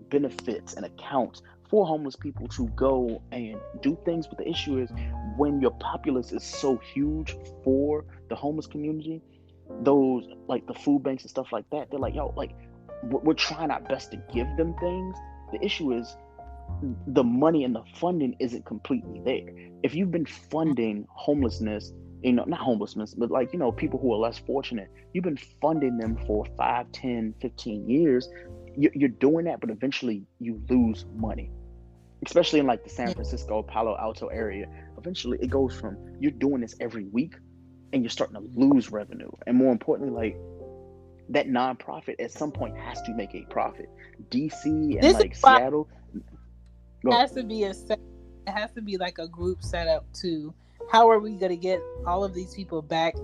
benefits and accounts for homeless people to go and do things. But the issue is, when your populace is so huge for the homeless community, those, like, the food banks and stuff like that, they're like, yo, like, we're trying our best to give them things. The issue is the money and the funding isn't completely there. If you've been funding homelessness, not homelessness, but, like, people who are less fortunate, you've been funding them for 5, 10, 15 years. You're doing that, but eventually you lose money, especially in, like, the San Francisco, Palo Alto area. Eventually it goes from, you're doing this every week and you're starting to lose revenue. And more importantly, like, that nonprofit at some point has to make a profit. DC and This like is why Seattle. it has to be it has to be like a group set up to, how are we going to get all of these people back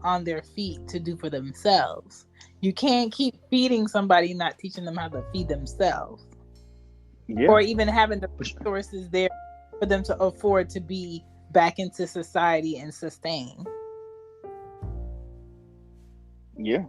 on their feet to do for themselves? You can't keep feeding somebody, not teaching them how to feed themselves. Yeah. Or even having the resources there for them to afford to be back into society and sustain. Yeah.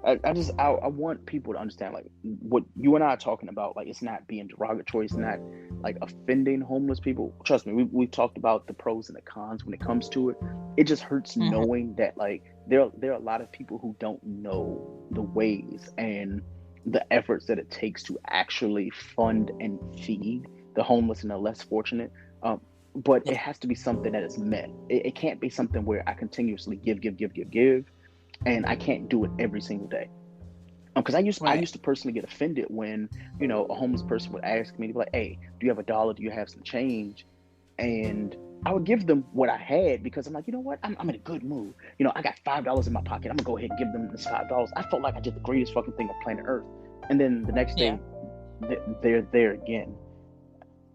I want people to understand, like, what you and I are talking about. Like, it's not being derogatory. It's not like offending homeless people. Trust me, we've talked about the pros and the cons when it comes to it. It just hurts knowing that, like, there are a lot of people who don't know the ways and the efforts that it takes to actually fund and feed the homeless and the less fortunate. But it has to be something that is met. It can't be something where I continuously give, and I can't do it every single day. Because I used to personally get offended when, a homeless person would ask me to be like, hey, do you have $1? Do you have some change? And I would give them what I had, because I'm like, you know what? I'm in a good mood. I got $5 in my pocket. I'm gonna go ahead and give them this $5. I felt like I did the greatest fucking thing on planet Earth. And then the next day, they're there again.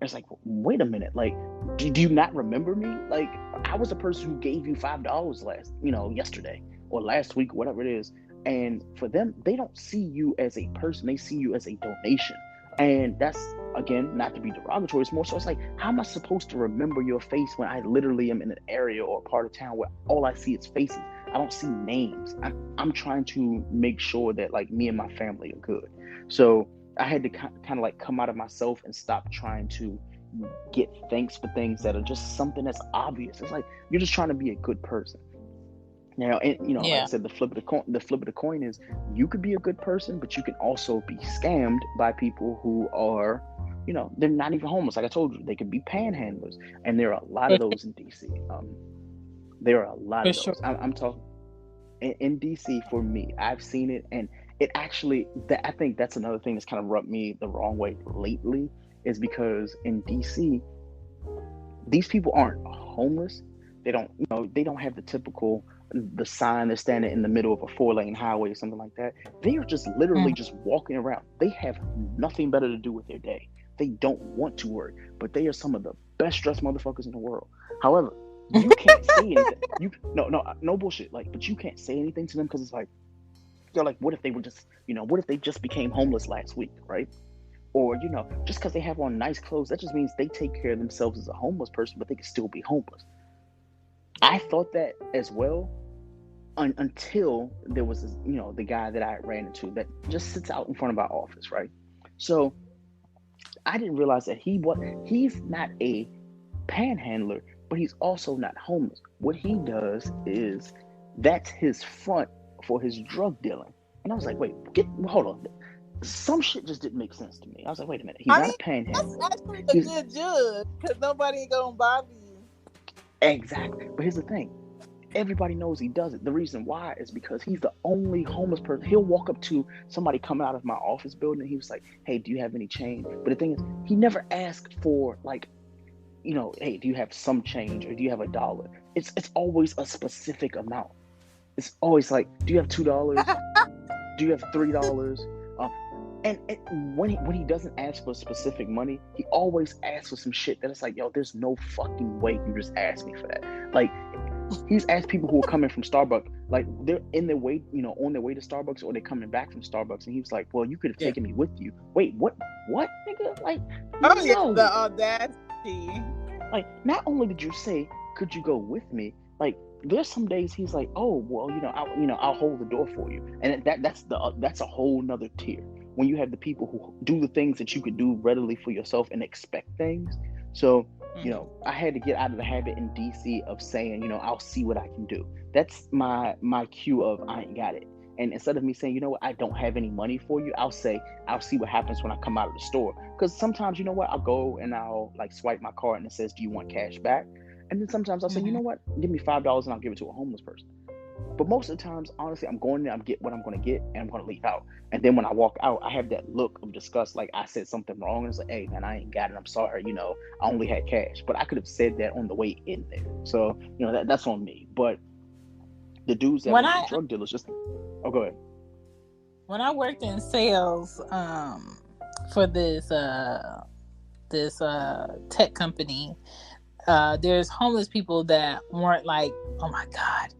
It's like, wait a minute, like, do you not remember me? Like, I was the person who gave you $5 yesterday or last week, whatever it is. And for them, they don't see you as a person, they see you as a donation. And that's, again, not to be derogatory, it's more so, it's like, how am I supposed to remember your face when I literally am in an area or a part of town where all I see is faces? I don't see names. I'm trying to make sure that, like, me and my family are good. So I had to kind of, like, come out of myself and stop trying to get thanks for things that are just something that's obvious. It's like, you're just trying to be a good person. Now, and like I said, the flip of the coin is, you could be a good person, but you can also be scammed by people who are, they're not even homeless. Like I told you, they could be panhandlers, and there are a lot of those in DC. There are a lot of those. Sure. I'm talking in DC. For me, I've seen it, and it actually, I think that's another thing that's kind of rubbed me the wrong way lately, is because in DC, these people aren't homeless. They don't, they don't have the typical the sign that's standing in the middle of a 4-lane highway or something like that. They are just literally just walking around. They have nothing better to do with their day. They don't want to work, but they are some of the best dressed motherfuckers in the world. However, you can't say anything. No bullshit. Like, but you can't say anything to them because it's like, you're like, what if they were just, what if they just became homeless last week, right? Or, just because they have on nice clothes, that just means they take care of themselves as a homeless person, but they can still be homeless. I thought that as well until there was, the guy that I ran into that just sits out in front of our office, right? So I didn't realize that he's not a panhandler, but he's also not homeless. What he does is that's his front for his drug dealing. And I was like, wait, hold on. Some shit just didn't make sense to me. I was like, wait a minute. He's not a panhandler. That's actually a good judge because nobody gonna bother you. Exactly. But here's the thing. Everybody knows he does it. The reason why is because he's the only homeless person. He'll walk up to somebody coming out of my office building and he was like, hey, do you have any change? But the thing is, he never asked for like, hey, do you have some change or do you have $1? It's always a specific amount. It's always like, do you have $2? Do you have $3? And when he doesn't ask for specific money, he always asks for some shit that it's like, yo, there's no fucking way you just asked me for that. Like, he's asked people who are coming from Starbucks, like they're in their way, on their way to Starbucks or they're coming back from Starbucks, and he was like, well, you could have taken me with you. Wait, what, nigga? Like, no. The audacity. Like, not only did you say, could you go with me? Like, there's some days he's like, oh, well, I'll hold the door for you, and that's a whole nother tier. When you have the people who do the things that you could do readily for yourself and expect things. So, I had to get out of the habit in DC of saying, I'll see what I can do. That's my cue of I ain't got it. And instead of me saying, you know what, I don't have any money for you, I'll say, I'll see what happens when I come out of the store. Because sometimes, you know what, I'll go and I'll like swipe my card and it says, do you want cash back? And then sometimes I'll say, you know what, give me $5 and I'll give it to a homeless person. But most of the times, honestly, I'm going there, I'm get what I'm going to get, and I'm going to leave out. And then when I walk out, I have that look of disgust, like I said something wrong, and it's like, hey, man, I ain't got it. I'm sorry, I only had cash. But I could have said that on the way in there. So, that's on me. But the dudes that were drug dealers just... Oh, go ahead. When I worked in sales for this tech company, there's homeless people that weren't like, oh my God,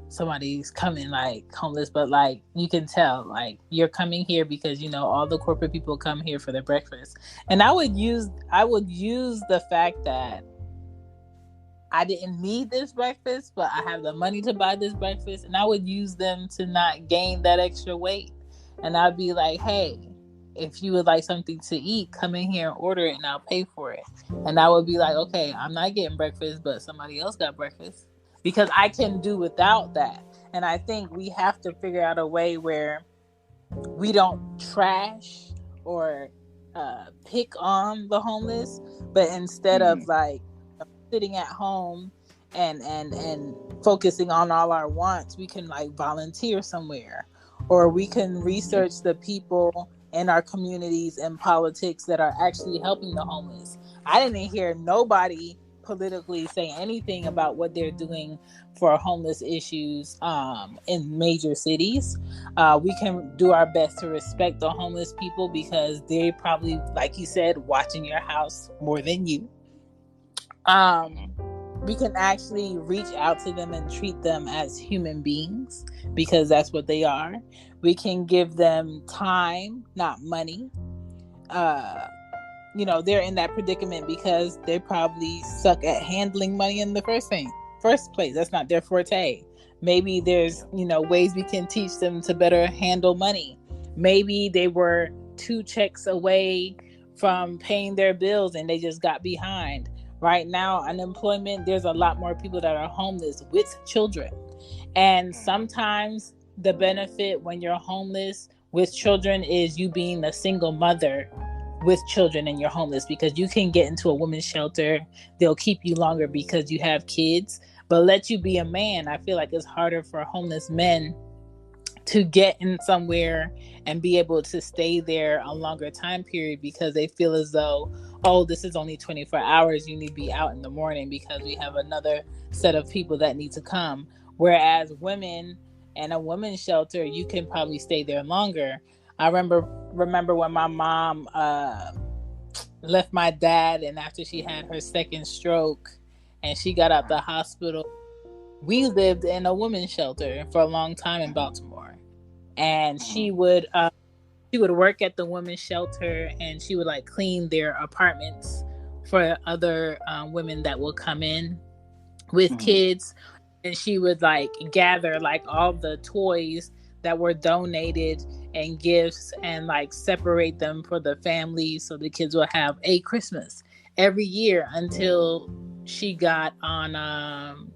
somebody's coming like homeless, but like you can tell like you're coming here because all the corporate people come here for their breakfast. And I would use the fact that I didn't need this breakfast, but I have the money to buy this breakfast, and I would use them to not gain that extra weight. And I'd be like, hey, if you would like something to eat, come in here and order it and I'll pay for it. And I would be like, okay, I'm not getting breakfast, but somebody else got breakfast. Because I can do without that. And I think we have to figure out a way where we don't trash or pick on the homeless, but instead of like sitting at home and focusing on all our wants, we can like volunteer somewhere, or we can research the people in our communities and politics that are actually helping the homeless. I didn't hear nobody politically say anything about what they're doing for homeless issues in major cities. We can do our best to respect the homeless people because they probably, like you said, watching your house more than you. We can actually reach out to them and treat them as human beings because that's what they are. We can give them time, not money. They're in that predicament because they probably suck at handling money in the first place. That's not their forte. Maybe there's, ways we can teach them to better handle money. Maybe they were 2 checks away from paying their bills and they just got behind. Right now, unemployment, there's a lot more people that are homeless with children. And sometimes the benefit when you're homeless with children is you being a single mother with children and you're homeless, because you can get into a women's shelter. They'll keep you longer because you have kids, but let you be a man. I feel like it's harder for homeless men to get in somewhere and be able to stay there a longer time period because they feel as though, oh, this is only 24 hours. You need to be out in the morning because we have another set of people that need to come. Whereas women and a women's shelter, you can probably stay there longer. I remember when my mom left my dad, and after she had her second stroke and she got out the hospital, we lived in a women's shelter for a long time in Baltimore. And she would work at the women's shelter, and she would like clean their apartments for other women that will come in with kids. And she would like gather like all the toys that were donated and gifts and like separate them for the families so the kids will have a Christmas every year until she got on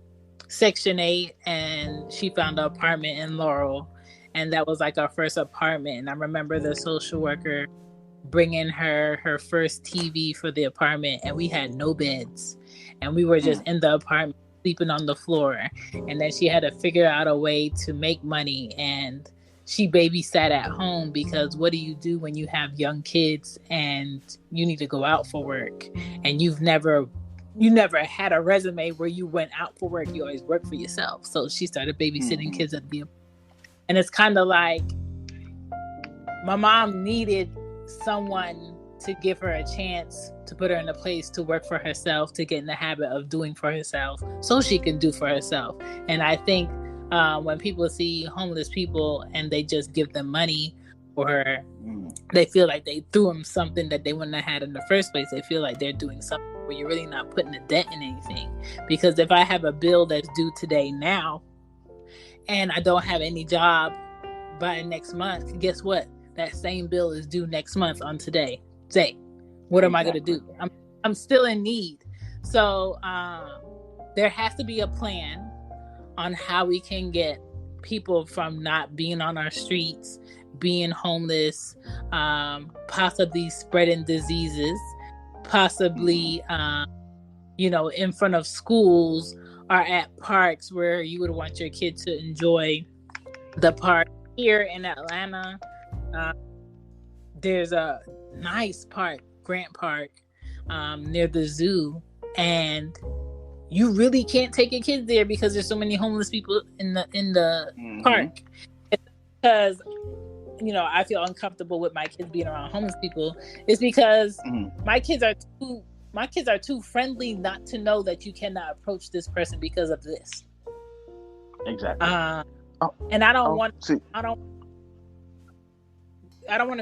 Section 8 and she found an apartment in Laurel. And that was like our first apartment. And I remember the social worker bringing her first TV for the apartment, and we had no beds. And we were just in the apartment sleeping on the floor. And then she had to figure out a way to make money. And she babysat at home, because what do you do when you have young kids and you need to go out for work and you never had a resume where you went out for work? You always work for yourself. So she started babysitting kids at the apartment. And it's kind of like my mom needed someone to give her a chance, to put her in a place to work for herself, to get in the habit of doing for herself so she can do for herself. And I think when people see homeless people and they just give them money, or they feel like they threw them something that they wouldn't have had in the first place, they feel like they're doing something where you're really not putting a dent in anything. Because if I have a bill that's due today now, and I don't have any job by next month, guess what? That same bill is due next month on today. Say, what am I going to do? I'm still in need. So there has to be a plan on how we can get people from not being on our streets, being homeless, possibly spreading diseases, possibly, in front of schools, or at parks where you would want your kid to enjoy the park. Here in Atlanta, there's a nice park, Grant Park, near the zoo, and you really can't take your kids there because there's so many homeless people in the park. It's because I feel uncomfortable with my kids being around homeless people. It's because my kids are too friendly not to know that you cannot approach this person because of this. Exactly. And I don't want to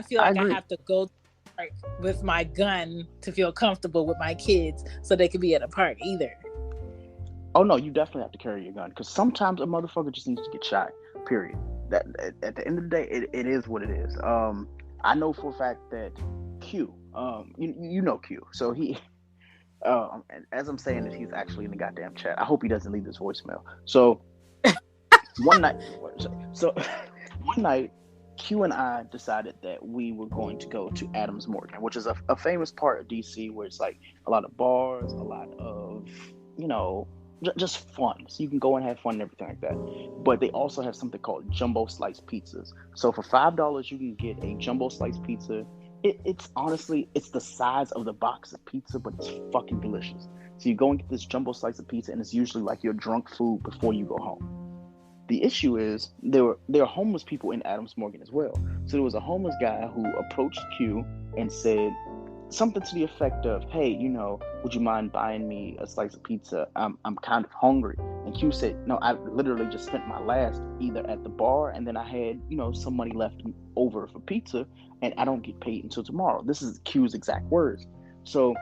feel like I have to go to the park with my gun to feel comfortable with my kids so they can be at a park either. Oh no, you definitely have to carry your gun, because sometimes a motherfucker just needs to get shot. Period. That at the end of the day, it is what it is. I know for a fact that Q, you know Q, so he. As I'm saying this, he's actually in the goddamn chat. I hope he doesn't leave this voicemail. So one night, Q and I decided that we were going to go to Adams Morgan, which is a famous part of DC where it's like a lot of bars, a lot of just fun. So you can go and have fun and everything like that. But they also have something called jumbo slice pizzas. So for $5, you can get a jumbo slice pizza. It's honestly, it's the size of the box of pizza, but it's fucking delicious. So you go and get this jumbo slice of pizza, and it's usually like your drunk food before you go home. The issue is there are homeless people in Adams Morgan as well. So there was a homeless guy who approached Q and said something to the effect of, "Hey, would you mind buying me a slice of pizza? I'm kind of hungry." And Q said, "No, I literally just spent my last either at the bar, and then I had some money left over for pizza, and I don't get paid until tomorrow." This is Q's exact words. So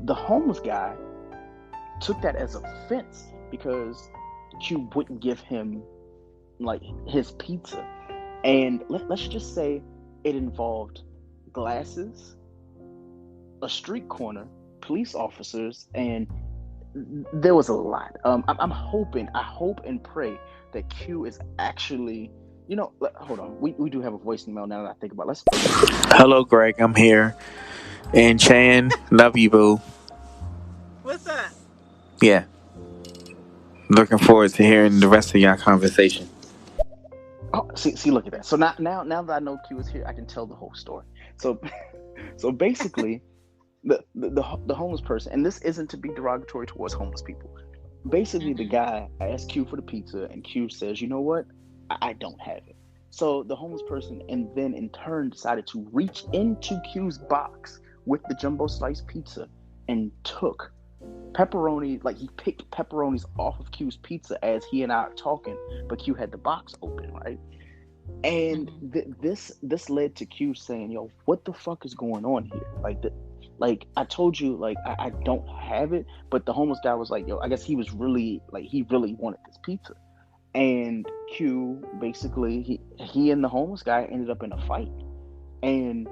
the homeless guy took that as offense because Q wouldn't give him like his pizza, and let's just say it involved glasses, a street corner, police officers, and there was a lot. I hope and pray that Q is actually, hold on, we do have a voicemail now that I think about it. Let's. Hello, Greg. I'm here. And Chan, love you, boo. What's up? Yeah. Looking forward to hearing the rest of your conversation. Oh, see, look at that. So now that I know Q is here, I can tell the whole story. So basically, the homeless person, and this isn't to be derogatory towards homeless people. Basically, the guy asked Q for the pizza, and Q says, "You know what? I don't have it." So the homeless person, and then in turn, decided to reach into Q's box with the jumbo slice pizza and took pepperoni. Like, he picked pepperonis off of Q's pizza as he and I are talking, but Q had the box open, right? And this led to Q saying, "Yo, what the fuck is going on here? Like I told you, like I don't have it." But the homeless guy was like, "Yo, I guess he was really like he really wanted this pizza." And Q basically he and the homeless guy ended up in a fight, and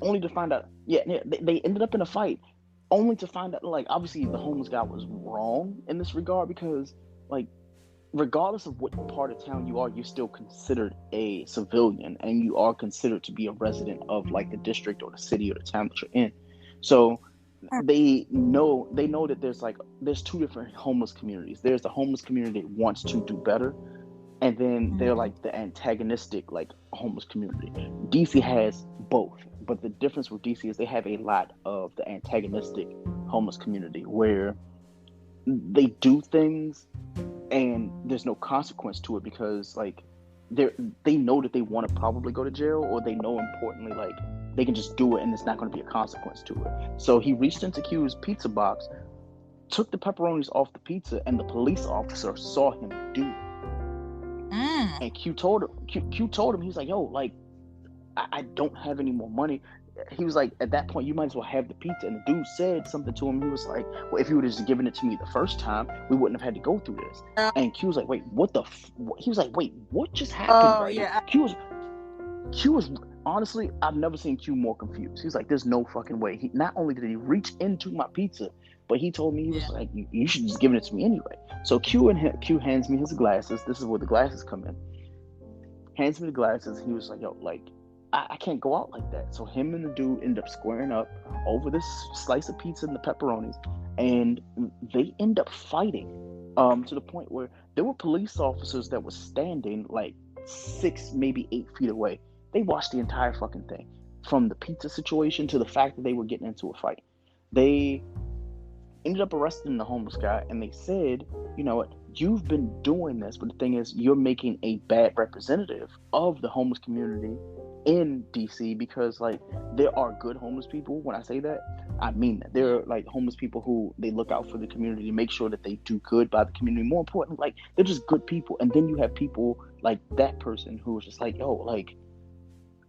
only to find out, they ended up in a fight, only to find out, like, obviously the homeless guy was wrong in this regard, because, like, regardless of what part of town you are, you're still considered a civilian, and you are considered to be a resident of, like, the district or the city or the town that you're in. So they know that there's two different homeless communities. There's the homeless community that wants to do better, and then they're like the antagonistic, like, homeless community. DC has both, but the difference with DC is they have a lot of the antagonistic homeless community, where they do things and there's no consequence to it, because, like, they know that they want to probably go to jail, or they know, importantly, like, they can just do it and it's not going to be a consequence to it. So he reached into Q's pizza box, took the pepperonis off the pizza, and the police officer saw him do it. And Q told him, he was like, "Yo, like, I don't have any more money." He was like, "At that point, you might as well have the pizza." And the dude said something to him. He was like, "Well, if you would have just given it to me the first time, we wouldn't have had to go through this." And Q was like, "Wait, what the?" He was like, "Wait, what just happened?" Q was honestly, I've never seen Q more confused. He's like, "There's no fucking way." He not only did he reach into my pizza, but he told me, he was like, "You should just give it to me anyway." So Q hands me his glasses. This is where the glasses come in. Hands me the glasses. He was like, "Yo, like, I can't go out like that." So him and the dude end up squaring up over this slice of pizza and the pepperonis, and they end up fighting, to the point where there were police officers that were standing like 6, maybe 8 feet away. They watched the entire fucking thing, from the pizza situation to the fact that they were getting into a fight. They ended up arresting the homeless guy, and they said, "You know what, you've been doing this, but the thing is, you're making a bad representative of the homeless community in DC, because, like, there are good homeless people. When I say that, I mean that. There are, like, homeless people who they look out for the community, make sure that they do good by the community. More important, like, they're just good people. And then you have people like that person who is just like, yo, like,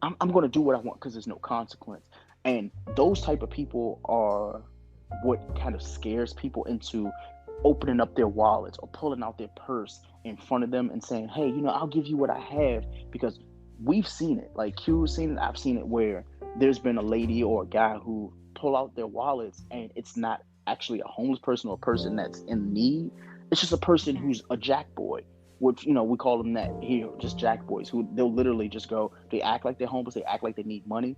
I'm going to do what I want because there's no consequence." And those type of people are what kind of scares people into opening up their wallets or pulling out their purse in front of them and saying, "Hey, you know, I'll give you what I have." Because we've seen it, like, Q's seen it, I've seen it, where there's been a lady or a guy who pull out their wallets, and it's not actually a homeless person or a person that's in need. It's just a person who's a jack boy, which, you know, we call them that here, just jack boys, who they'll literally just go, they act like they're homeless, they act like they need money,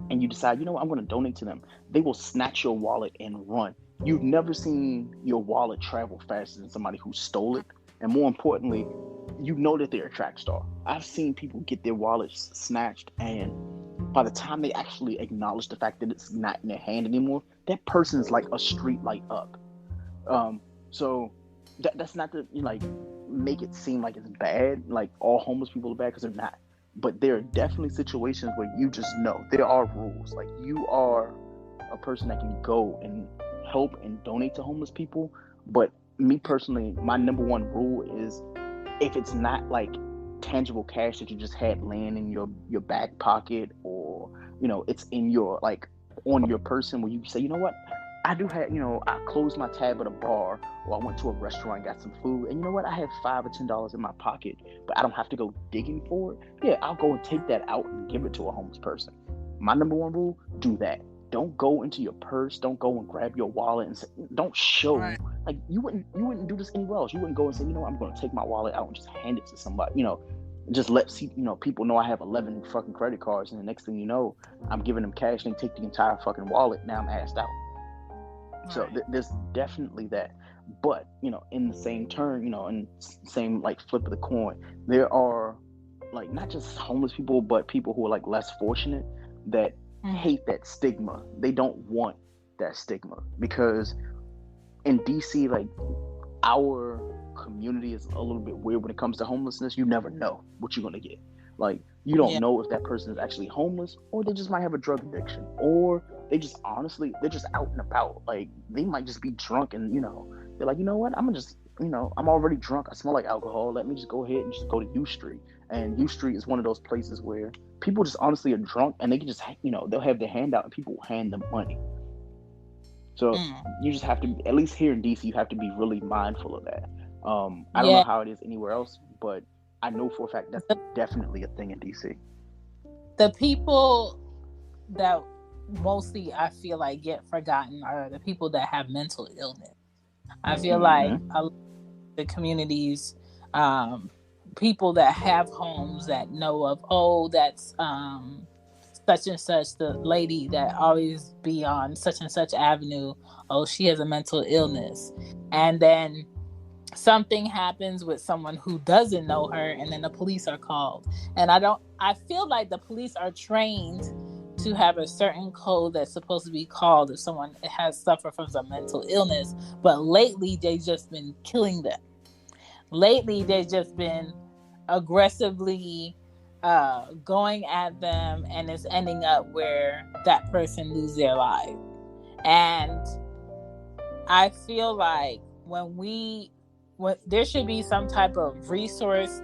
and you decide, you know what, I'm going to donate to them. They will snatch your wallet and run. You've never seen your wallet travel faster than somebody who stole it. And more importantly, you know that they're a track star. I've seen people get their wallets snatched, and by the time they actually acknowledge the fact that it's not in their hand anymore, that person's like a street light up. So that's not to, you know, like, make it seem like it's bad, like all homeless people are bad, because they're not. But there are definitely situations where you just know there are rules. Like, you are a person that can go and help and donate to homeless people. But me personally, my number one rule is, if it's not like tangible cash that you just had laying in your back pocket, or, you know, it's in your, like, on your person, where you say, you know what, I do have, you know, I closed my tab at a bar, or I went to a restaurant and got some food, and you know what, I have $5 or $10 in my pocket, but I don't have to go digging for it. Yeah, I'll go and take that out and give it to a homeless person. My number one rule, do that. Don't go into your purse. Don't go and grab your wallet and say, don't show. Right. Like, you wouldn't do this anywhere else. You wouldn't go and say, you know what, I'm going to take my wallet out and just hand it to somebody. You know, just let, you know, people know I have 11 fucking credit cards, and the next thing you know, I'm giving them cash and they take the entire fucking wallet. Now I'm assed out. Right. So there's definitely that. But, you know, in the same turn, you know, and same, like, flip of the coin, there are, like, not just homeless people, but people who are, like, less fortunate, that hate that stigma. They don't want that stigma because in DC, like, our community is a little bit weird when it comes to homelessness. You never know what you're gonna get. Like, you don't know if that person is actually homeless, or they just might have a drug addiction, or they just honestly they're just out and about. Like, they might just be drunk, and they're like, you know what, I'm gonna just I'm already drunk. I smell like alcohol. Let me just go ahead and just go to U Street. And U Street is one of those places where people just honestly are drunk, and they can just they'll have their hand out, and people will hand them money. So you just have to, at least here in DC, you have to be really mindful of that. I don't know how it is anywhere else, but I know for a fact that's definitely a thing in DC. The people that mostly I feel like get forgotten are the people that have mental illness. I feel like a lot of the communities, people that have homes that know of, that's such and such, the lady that always be on such and such avenue, she has a mental illness. And then something happens with someone who doesn't know her, and then the police are called. And I feel like the police are trained to have a certain code that's supposed to be called if someone has suffered from some mental illness. But lately, they've just been killing them. Lately, they've just been aggressively going at them, and it's ending up where that person loses their life. And I feel like when there should be some type of resource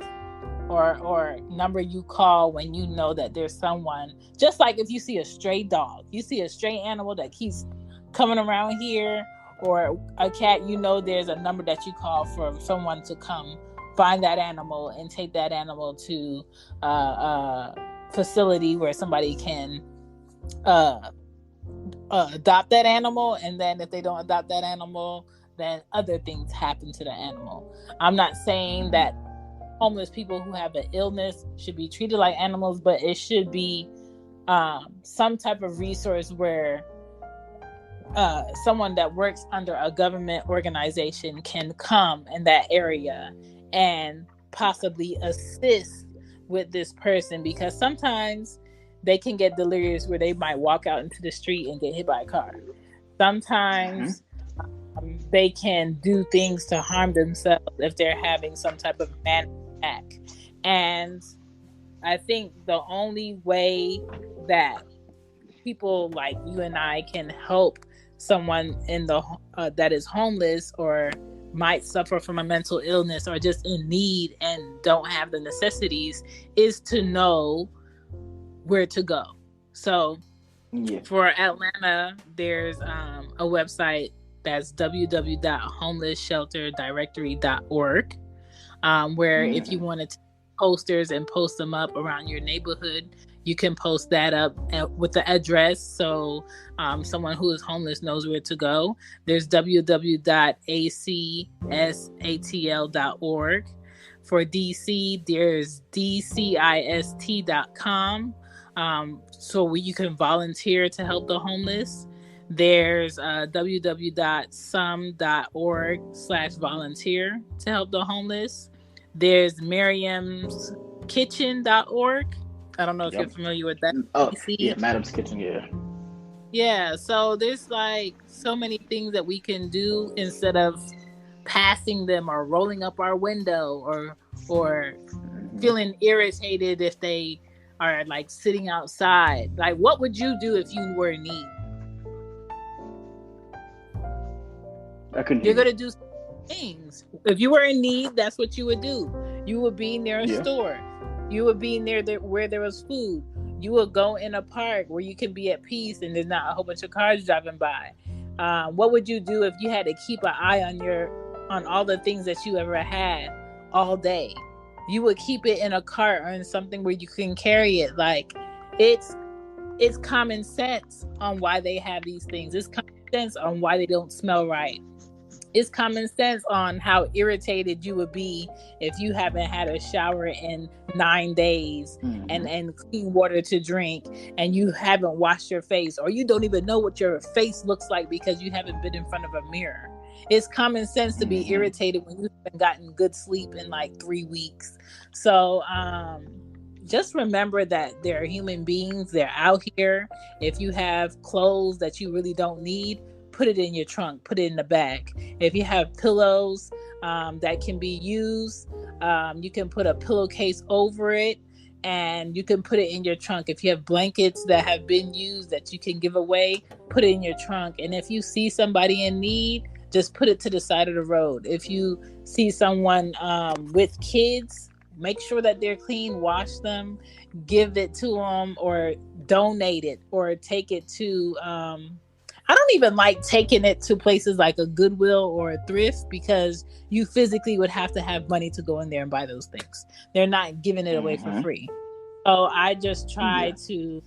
or number you call when you know that there's someone, just like if you see a stray dog, you see a stray animal that keeps coming around here, or a cat, there's a number that you call for someone to come find that animal and take that animal to a facility where somebody can adopt that animal. And then if they don't adopt that animal, then other things happen to the animal. I'm not saying that homeless people who have an illness should be treated like animals, but it should be some type of resource where someone that works under a government organization can come in that area and possibly assist with this person, because sometimes they can get delirious where they might walk out into the street and get hit by a car. Sometimes they can do things to harm themselves if they're having some type of manic attack. And I think the only way that people like you and I can help someone in the that is homeless or might suffer from a mental illness or just in need and don't have the necessities is to know where to go. So for Atlanta, there's a website that's www.homelessshelterdirectory.org, where if you want to take posters and post them up around your neighborhood, you can post that up with the address, so someone who is homeless knows where to go. There's www.acsatl.org. For DC, there's dcist.com, so where you can volunteer to help the homeless. There's www.some.org/volunteer to help the homeless. There's miriamskitchen.org. I don't know if you're familiar with that. Madam's Kitchen, Yeah, so there's like so many things that we can do instead of passing them or rolling up our window or feeling irritated if they are like sitting outside. Like, what would you do if you were in need? You're going to do things. If you were in need, that's what you would do. You would be near a store. You would be near where there was food. You would go in a park where you can be at peace and there's not a whole bunch of cars driving by. What would you do if you had to keep an eye on all the things that you ever had all day? You would keep it in a cart or in something where you can carry it. Like, it's common sense on why they have these things. It's common sense on why they don't smell right. It's common sense on how irritated you would be if you haven't had a shower in 9 days and clean water to drink, and you haven't washed your face, or you don't even know what your face looks like because you haven't been in front of a mirror. It's common sense to be irritated when you haven't gotten good sleep in like 3 weeks. So just remember that they're human beings. They're out here. If you have clothes that you really don't need, put it in your trunk, put it in the bag. If you have pillows that can be used, you can put a pillowcase over it, and you can put it in your trunk. If you have blankets that have been used that you can give away, put it in your trunk. And if you see somebody in need, just put it to the side of the road. If you see someone with kids, make sure that they're clean, wash them, give it to them, or donate it, or take it to I don't even like taking it to places like a Goodwill or a thrift, because you physically would have to have money to go in there and buy those things. They're not giving it away for free. So I just try to,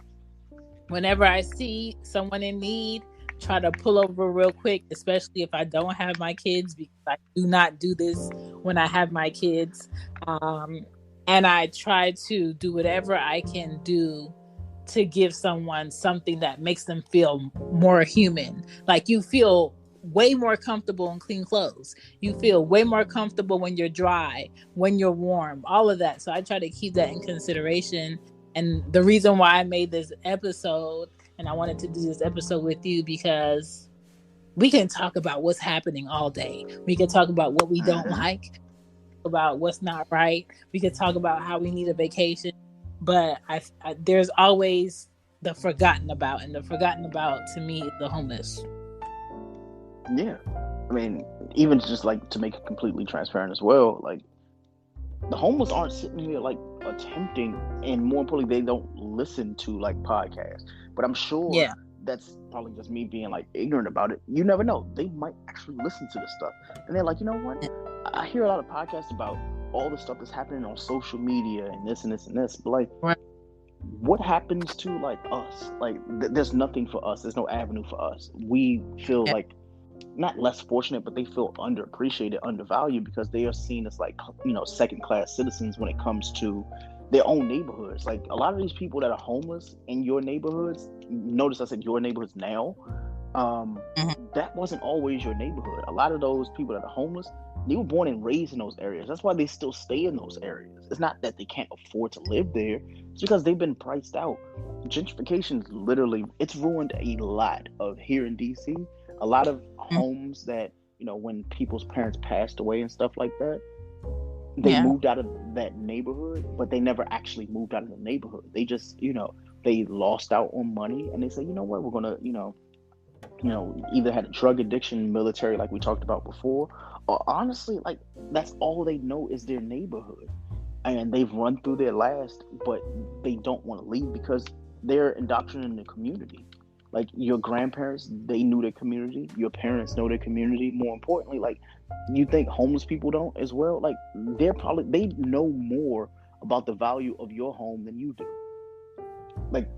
whenever I see someone in need, try to pull over real quick, especially if I don't have my kids, because I do not do this when I have my kids. And I try to do whatever I can do to give someone something that makes them feel more human. Like, you feel way more comfortable in clean clothes. You feel way more comfortable when you're dry, when you're warm, all of that. So I try to keep that in consideration. And the reason why I made this episode, and I wanted to do this episode with you, because we can talk about what's happening all day. We can talk about what we don't like, about what's not right. We could talk about how we need a vacation. But there's always the forgotten about, and the forgotten about to me is the homeless. Yeah, I mean, even just like to make it completely transparent as well, like the homeless aren't sitting here like attempting, and more importantly, they don't listen to like podcasts. But I'm sure that's probably just me being like ignorant about it. You never know; they might actually listen to this stuff, and they're like, you know what? I hear a lot of podcasts about all the stuff that's happening on social media and this and this and this, but like, what happens to like us? Like, there's nothing for us. There's no avenue for us. We feel like not less fortunate, but they feel underappreciated, undervalued, because they are seen as like, you know, second-class citizens when it comes to their own neighborhoods. Like, a lot of these people that are homeless in your neighborhoods, notice I said your neighborhoods now, that wasn't always your neighborhood. A lot of those people that are homeless, they were born and raised in those areas. That's why they still stay in those areas. It's not that they can't afford to live there. It's because they've been priced out. Gentrification is literally, it's ruined a lot of here in DC. A lot of homes that, you know, when people's parents passed away and stuff like that, they moved out of that neighborhood, but they never actually moved out of the neighborhood. They just, you know, they lost out on money, and they say, you know what, we're gonna, you know, either had a drug addiction, military, like we talked about before, or honestly, like, that's all they know is their neighborhood, and they've run through their last, but they don't want to leave because they're indoctrinated in the community. Like, your grandparents, they knew their community. Your parents know their community. More importantly, like, you think homeless people don't as well? Like, they know more about the value of your home than you do. Like,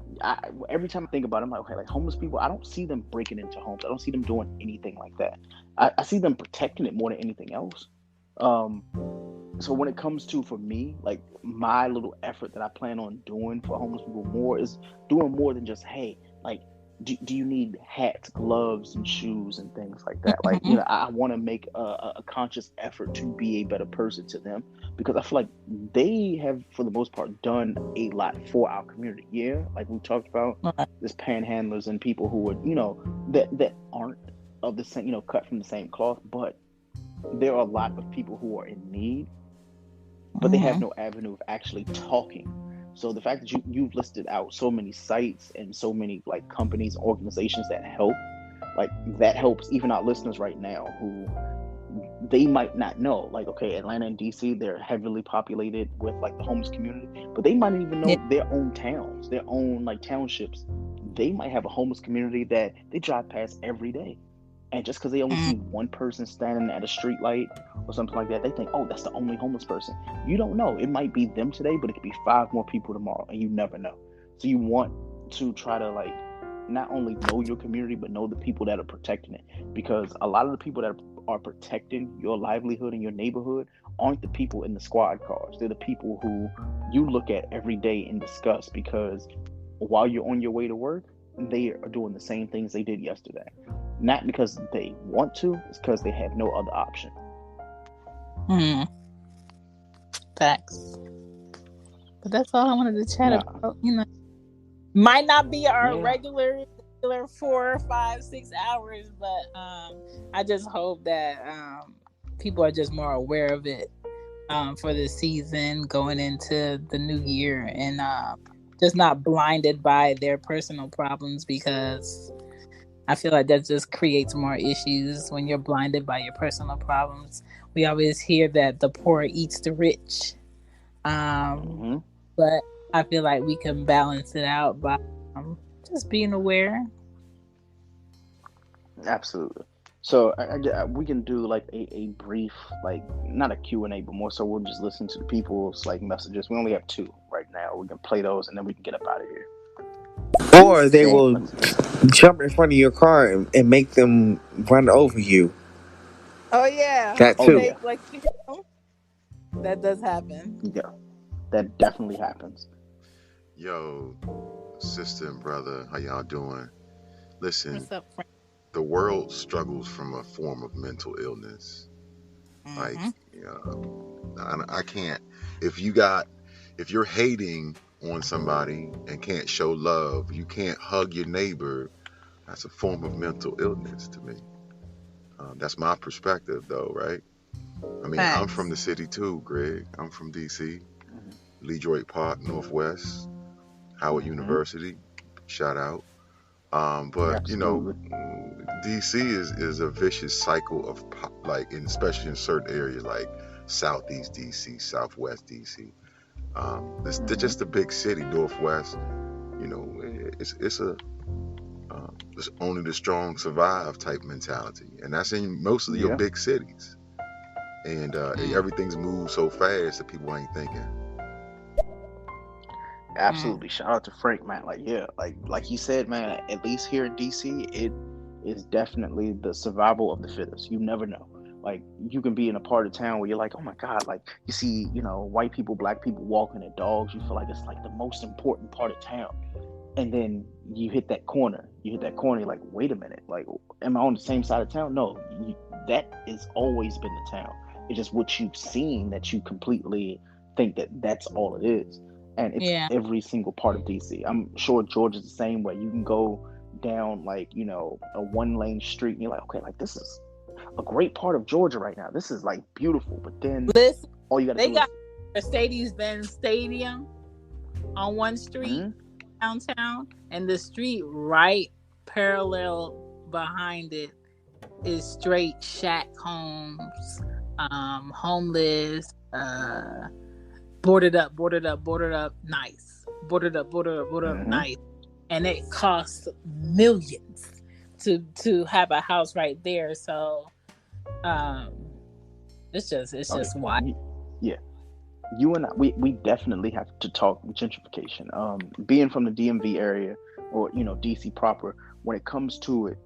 every time I think about it, I'm like, okay, like, homeless people, I don't see them breaking into homes. I don't see them doing anything like that. I see them protecting it more than anything else. So when it comes to, for me, like, my little effort that I plan on doing for homeless people more is doing more than just, hey, like, do you need hats, gloves, and shoes and things like that? Like, you know, I want to make a conscious effort to be a better person to them, because I feel like they have, for the most part, done a lot for our community. Yeah, like we talked about, this panhandlers and people who are, you know, that aren't of the same, you know, cut from the same cloth, but there are a lot of people who are in need, but they have no avenue of actually talking. So the fact that you've listed out so many sites and so many like companies, organizations that help, like, that helps even our listeners right now who they might not know. Like, okay, Atlanta and DC, they're heavily populated with like the homeless community, but they might even know their own towns, their own like townships. They might have a homeless community that they drive past every day. And just because they only see one person standing at a street light or something like that, they think, oh, that's the only homeless person. You don't know. It might be them today, but it could be 5 more people tomorrow, and you never know. So you want to try to, like, not only know your community, but know the people that are protecting it. Because a lot of the people that are protecting your livelihood in your neighborhood aren't the people in the squad cars. They're the people who you look at every day and discuss, because while you're on your way to work, they are doing the same things they did yesterday. Not because they want to, it's because they have no other option. Facts. But that's all I wanted to chat Nah, about. Might not be our yeah, regular 4, 5, 6 hours, but I just hope that people are just more aware of it for this season going into the new year, and just not blinded by their personal problems, because I feel like that just creates more issues when you're blinded by your personal problems. We always hear that the poor eats the rich, hmm but I feel like we can balance it out by just being aware. absolutely. So we can do like a brief, like not a Q&A, but more so we'll just listen to the people's like messages. We only have two right now. We can play those and then we can get up out of here. Or they So will let's. jump in front of your car and make them run over you. Oh yeah, That Oh too. yeah, take like that does happen. yeah, that definitely happens. Yo, sister and brother, how y'all doing? Listen, What's up, Frank? the world struggles from a form of mental illness. Like, Mm-hmm. you know, I can't. If you got, if you're hating on somebody and can't show love, you can't hug your neighbor. That's a form of mental illness to me. That's my perspective, though, right? I mean, I'm from Facts. the city too, Greg. I'm from DC, Hmm Leroy Park, Northwest, Howard hmm University. Shout out. But you know, Absolutely. DC is a vicious cycle of like, especially in certain areas like Southeast DC, Southwest DC. They're hmm just a big city, Northwest. You know, it's a it's only the strong survive type mentality, and that's in most of your Yeah, big cities. And Mm, everything's moved so fast that people ain't thinking. mm. absolutely. Shout out to Frank, man. Like, yeah, like you said, man. At least here in DC, it is definitely the survival of the fittest. You never know. Like, you can be in a part of town where you're like, oh my god, like you see, white people, black people walking their dogs. You feel like it's like the most important part of town, and then you hit that corner. You hit that corner. You're like, wait a minute. Like, am I on the same side of town? No, that has always been the town. It's just what you've seen that you completely think that that's all it is, and it's Yeah. every single part of DC. I'm sure Georgia's the same way. You can go down like a one lane street, and you're like, okay, like this is a great part of Georgia right now. This is like beautiful, but then Listen, all you got to they do is, got Mercedes-Benz Stadium on one street mm, downtown, and the street right parallel behind it is straight shack homes, homeless, boarded up, nice, boarded up, mm-hmm, nice, and it costs millions to have a house right there. So, um, it's oh just wild. yeah. You and I, we definitely have to talk gentrification. Being from the DMV area, or DC proper, when it comes to it,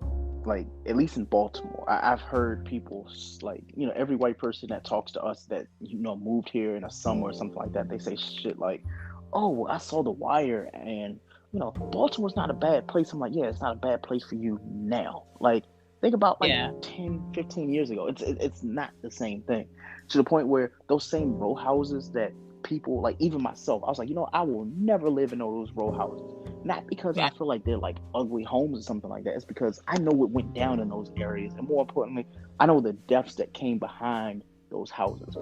like at least in Baltimore, I've heard people like every white person that talks to us that moved here in a summer or something like that, they say shit like, "Oh, I saw The Wire, and Baltimore's not a bad place." I'm like, "Yeah, it's not a bad place for you now." Like, think about like Yeah, 10, 15 years ago. It's not the same thing, to the point where those same row houses that people like, even myself, I was like, I will never live in those row houses. Not because I yeah, feel like they're like ugly homes or something like that. It's because I know what went down in those areas, and more importantly, I know the deaths that came behind those houses.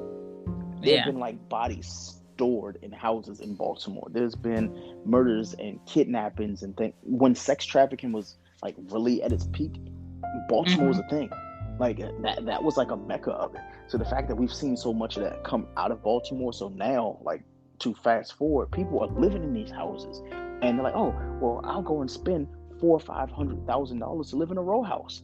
There have yeah. been like bodies stored in houses in Baltimore. There's been murders and kidnappings and things. When sex trafficking was like really at its peak, Baltimore Hmm. was a thing. Like that was like a mecca of it. So the fact that we've seen so much of that come out of Baltimore, so now, like, to fast forward, people are living in these houses, and they're like, "Oh, well, I'll go and spend $400,000 or $500,000 to live in a row house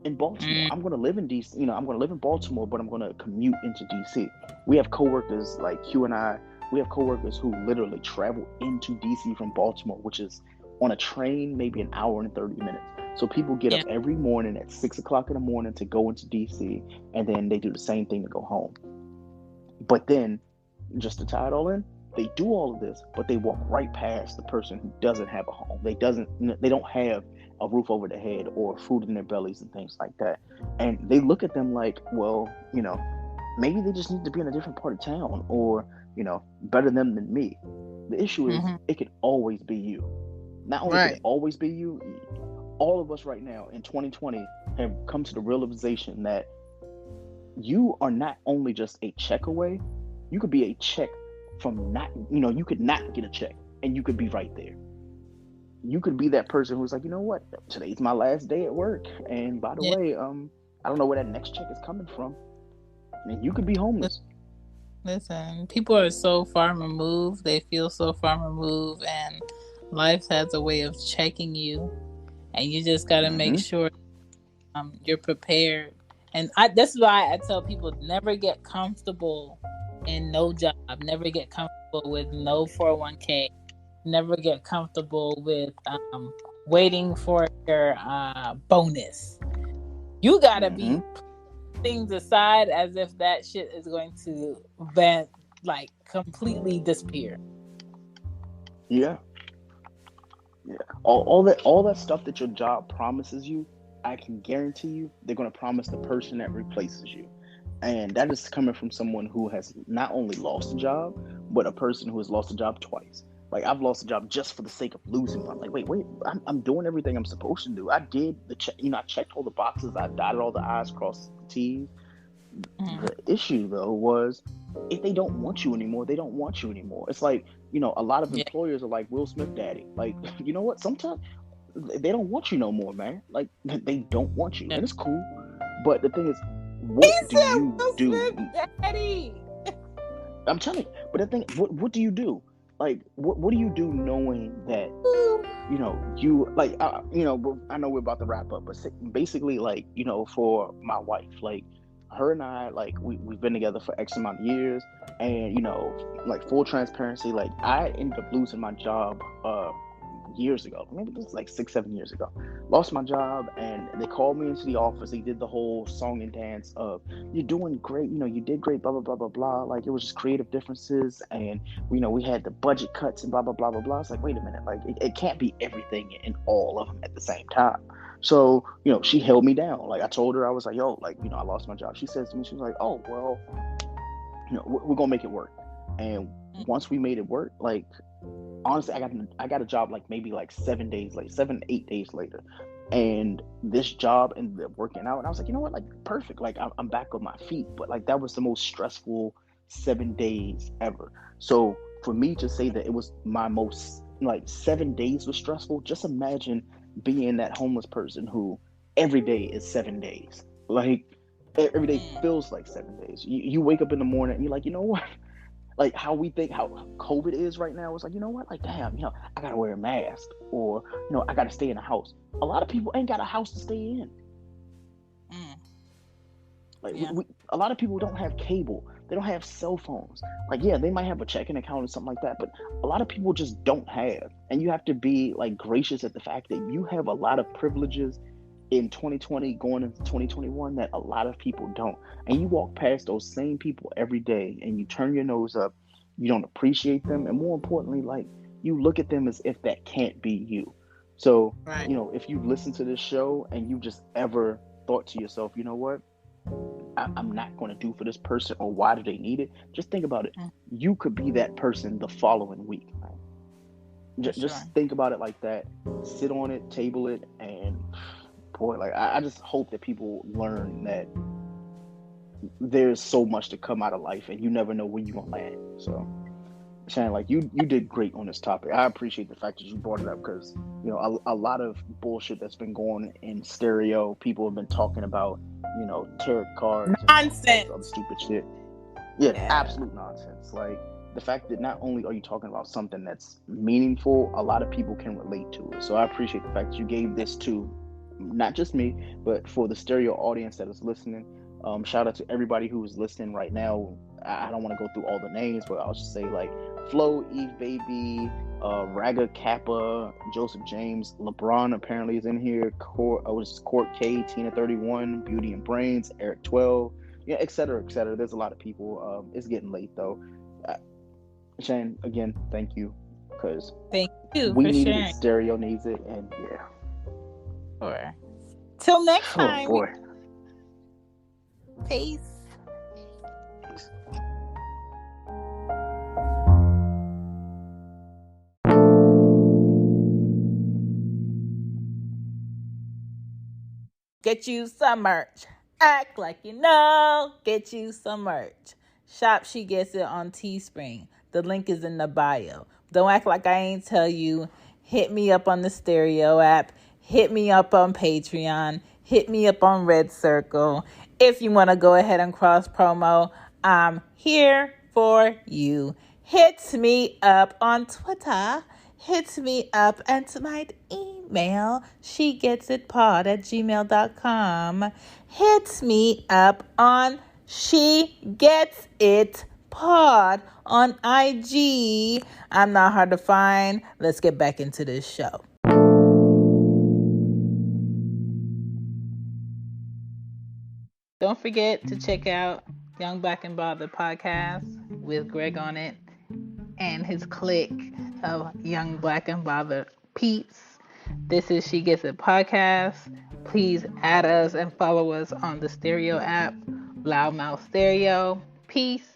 in Baltimore. Mm, I'm going to live in DC. I'm going to live in Baltimore, but I'm going to commute into DC." We have coworkers like Q and I. We have coworkers who literally travel into DC from Baltimore, which is on a train maybe an hour and 30 minutes. So people get yeah, up every morning at 6 o'clock in the morning to go into DC, and then they do the same thing to go home. But then, just to tie it all in, they do all of this, but they walk right past the person who doesn't have a home. They don't have a roof over their head or food in their bellies and things like that. And they look at them like, well, maybe they just need to be in a different part of town, or better them than me. The issue is it could always be you. Not only could it always be you, all of us right now in 2020 have come to the realization that you are not only just a check away, you could be a check from not, you could not get a check and you could be right there. You could be that person who's like, you know what, today's my last day at work. And by the way, I don't know where that next check is coming from. And you could be homeless. Listen, people are so far removed. They feel so far removed, and life has a way of checking you, and you just got to make sure you're prepared. And that's why I tell people, never get comfortable in no job. Never get comfortable with no 401k. Never get comfortable with waiting for your bonus. You got to be things aside as if that shit is going to completely disappear. Yeah. All that stuff that your job promises you, I can guarantee you they're going to promise the person that replaces you. And that is coming from someone who has not only lost a job, but a person who has lost a job twice. Like, I've lost a job just for the sake of losing one. Like, wait, I'm doing everything I'm supposed to do. I did I checked all the boxes, I dotted all the I's, crossed the T's. The issue, though, was if they don't want you anymore, they don't want you anymore. It's like, a lot of employers are like Will Smith daddy. Like, you know what? Sometimes they don't want you no more, man. Like, they don't want you. And it's cool. But the thing is, what do you do? Will Smith daddy. I'm telling you. But the thing, what do you do? Like, what do you do knowing that, you, like, I know we're about to wrap up, but basically, like, for my wife, like, her and I, like, we've been together for X amount of years, and, like, full transparency, like, I ended up losing my job years ago. Maybe it was like 6-7 years ago. Lost my job, and they called me into the office. They did the whole song and dance of, you're doing great, you did great, blah, blah, blah, blah, blah. Like, it was just creative differences, and, we had the budget cuts and blah, blah, blah, blah, blah. It's like, wait a minute, like, it can't be everything in all of them at the same time. So, she held me down. Like, I told her, I was like, yo, like, I lost my job. She says to me, she was like, oh, well, we're going to make it work. And once we made it work, like, honestly, I got a job like maybe like 7 days later, 7-8 days later. And this job ended up working out. And I was like, you know what? Like, perfect. Like, I'm back on my feet. But like, that was the most stressful 7 days ever. So for me to say that it was my most, like, 7 days was stressful, just imagine being that homeless person who every day is 7 days. Like, every day feels like 7 days. You wake up in the morning and you're like, you know what? Like, how we think how COVID is right now, it's like, you know what? Like, damn, I gotta wear a mask, or, I gotta stay in a house. A lot of people ain't got a house to stay in. Like, a lot of people don't have cable. They don't have cell phones. Like, yeah, they might have a checking account or something like that, but a lot of people just don't have. And you have to be, like, gracious at the fact that you have a lot of privileges in 2020 going into 2021 that a lot of people don't. And you walk past those same people every day and you turn your nose up, you don't appreciate them, and more importantly, like, you look at them as if that can't be you. So, if you listen to this show and you just ever thought to yourself, you know what, I'm not going to do for this person, or why do they need it? Just think about it. You could be that person the following week. Right? Just think about it like that. Sit on it, table it, and boy, like, I just hope that people learn that there's so much to come out of life, and you never know where you're gonna land. So, Shannon, like, you did great on this topic. I appreciate the fact that you brought it up, because a lot of bullshit that's been going in stereo. People have been talking about tarot cards, nonsense, and other stupid shit. Yeah, absolute nonsense. Like, the fact that not only are you talking about something that's meaningful, a lot of people can relate to it. So I appreciate the fact that you gave this to not just me, but for the stereo audience that is listening. Shout out to everybody who is listening right now. I don't want to go through all the names, but I'll just say, like, Flo, Eve Baby, Raga Kappa, Joseph James, LeBron apparently is in here, Court K, Tina 31, Beauty and Brains, Eric 12, et cetera, et cetera. There's a lot of people. It's getting late though. Shane, again, thank you, because thank you we for needed sharing. it, stereo needs it, and Sure. Till next time. Oh boy. Peace. Get you some merch. Act like you know. Get you some merch. Shop She Gets It on Teespring. The link is in the bio. Don't act like I ain't tell you. Hit me up on the Stereo app. Hit me up on Patreon. Hit me up on Red Circle. If you want to go ahead and cross promo, I'm here for you. Hit me up on Twitter. Hit me up and my email, shegetsitpod@gmail.com. Hit me up on She Gets It Pod on IG. I'm not hard to find. Let's get back into this show. Don't forget to check out Young Black and Bothered podcast with Greg on it and his clique of Young Black and Bothered peeps. This is She Gets It podcast. Please add us and follow us on the Stereo app, Loudmouth Stereo. Peace.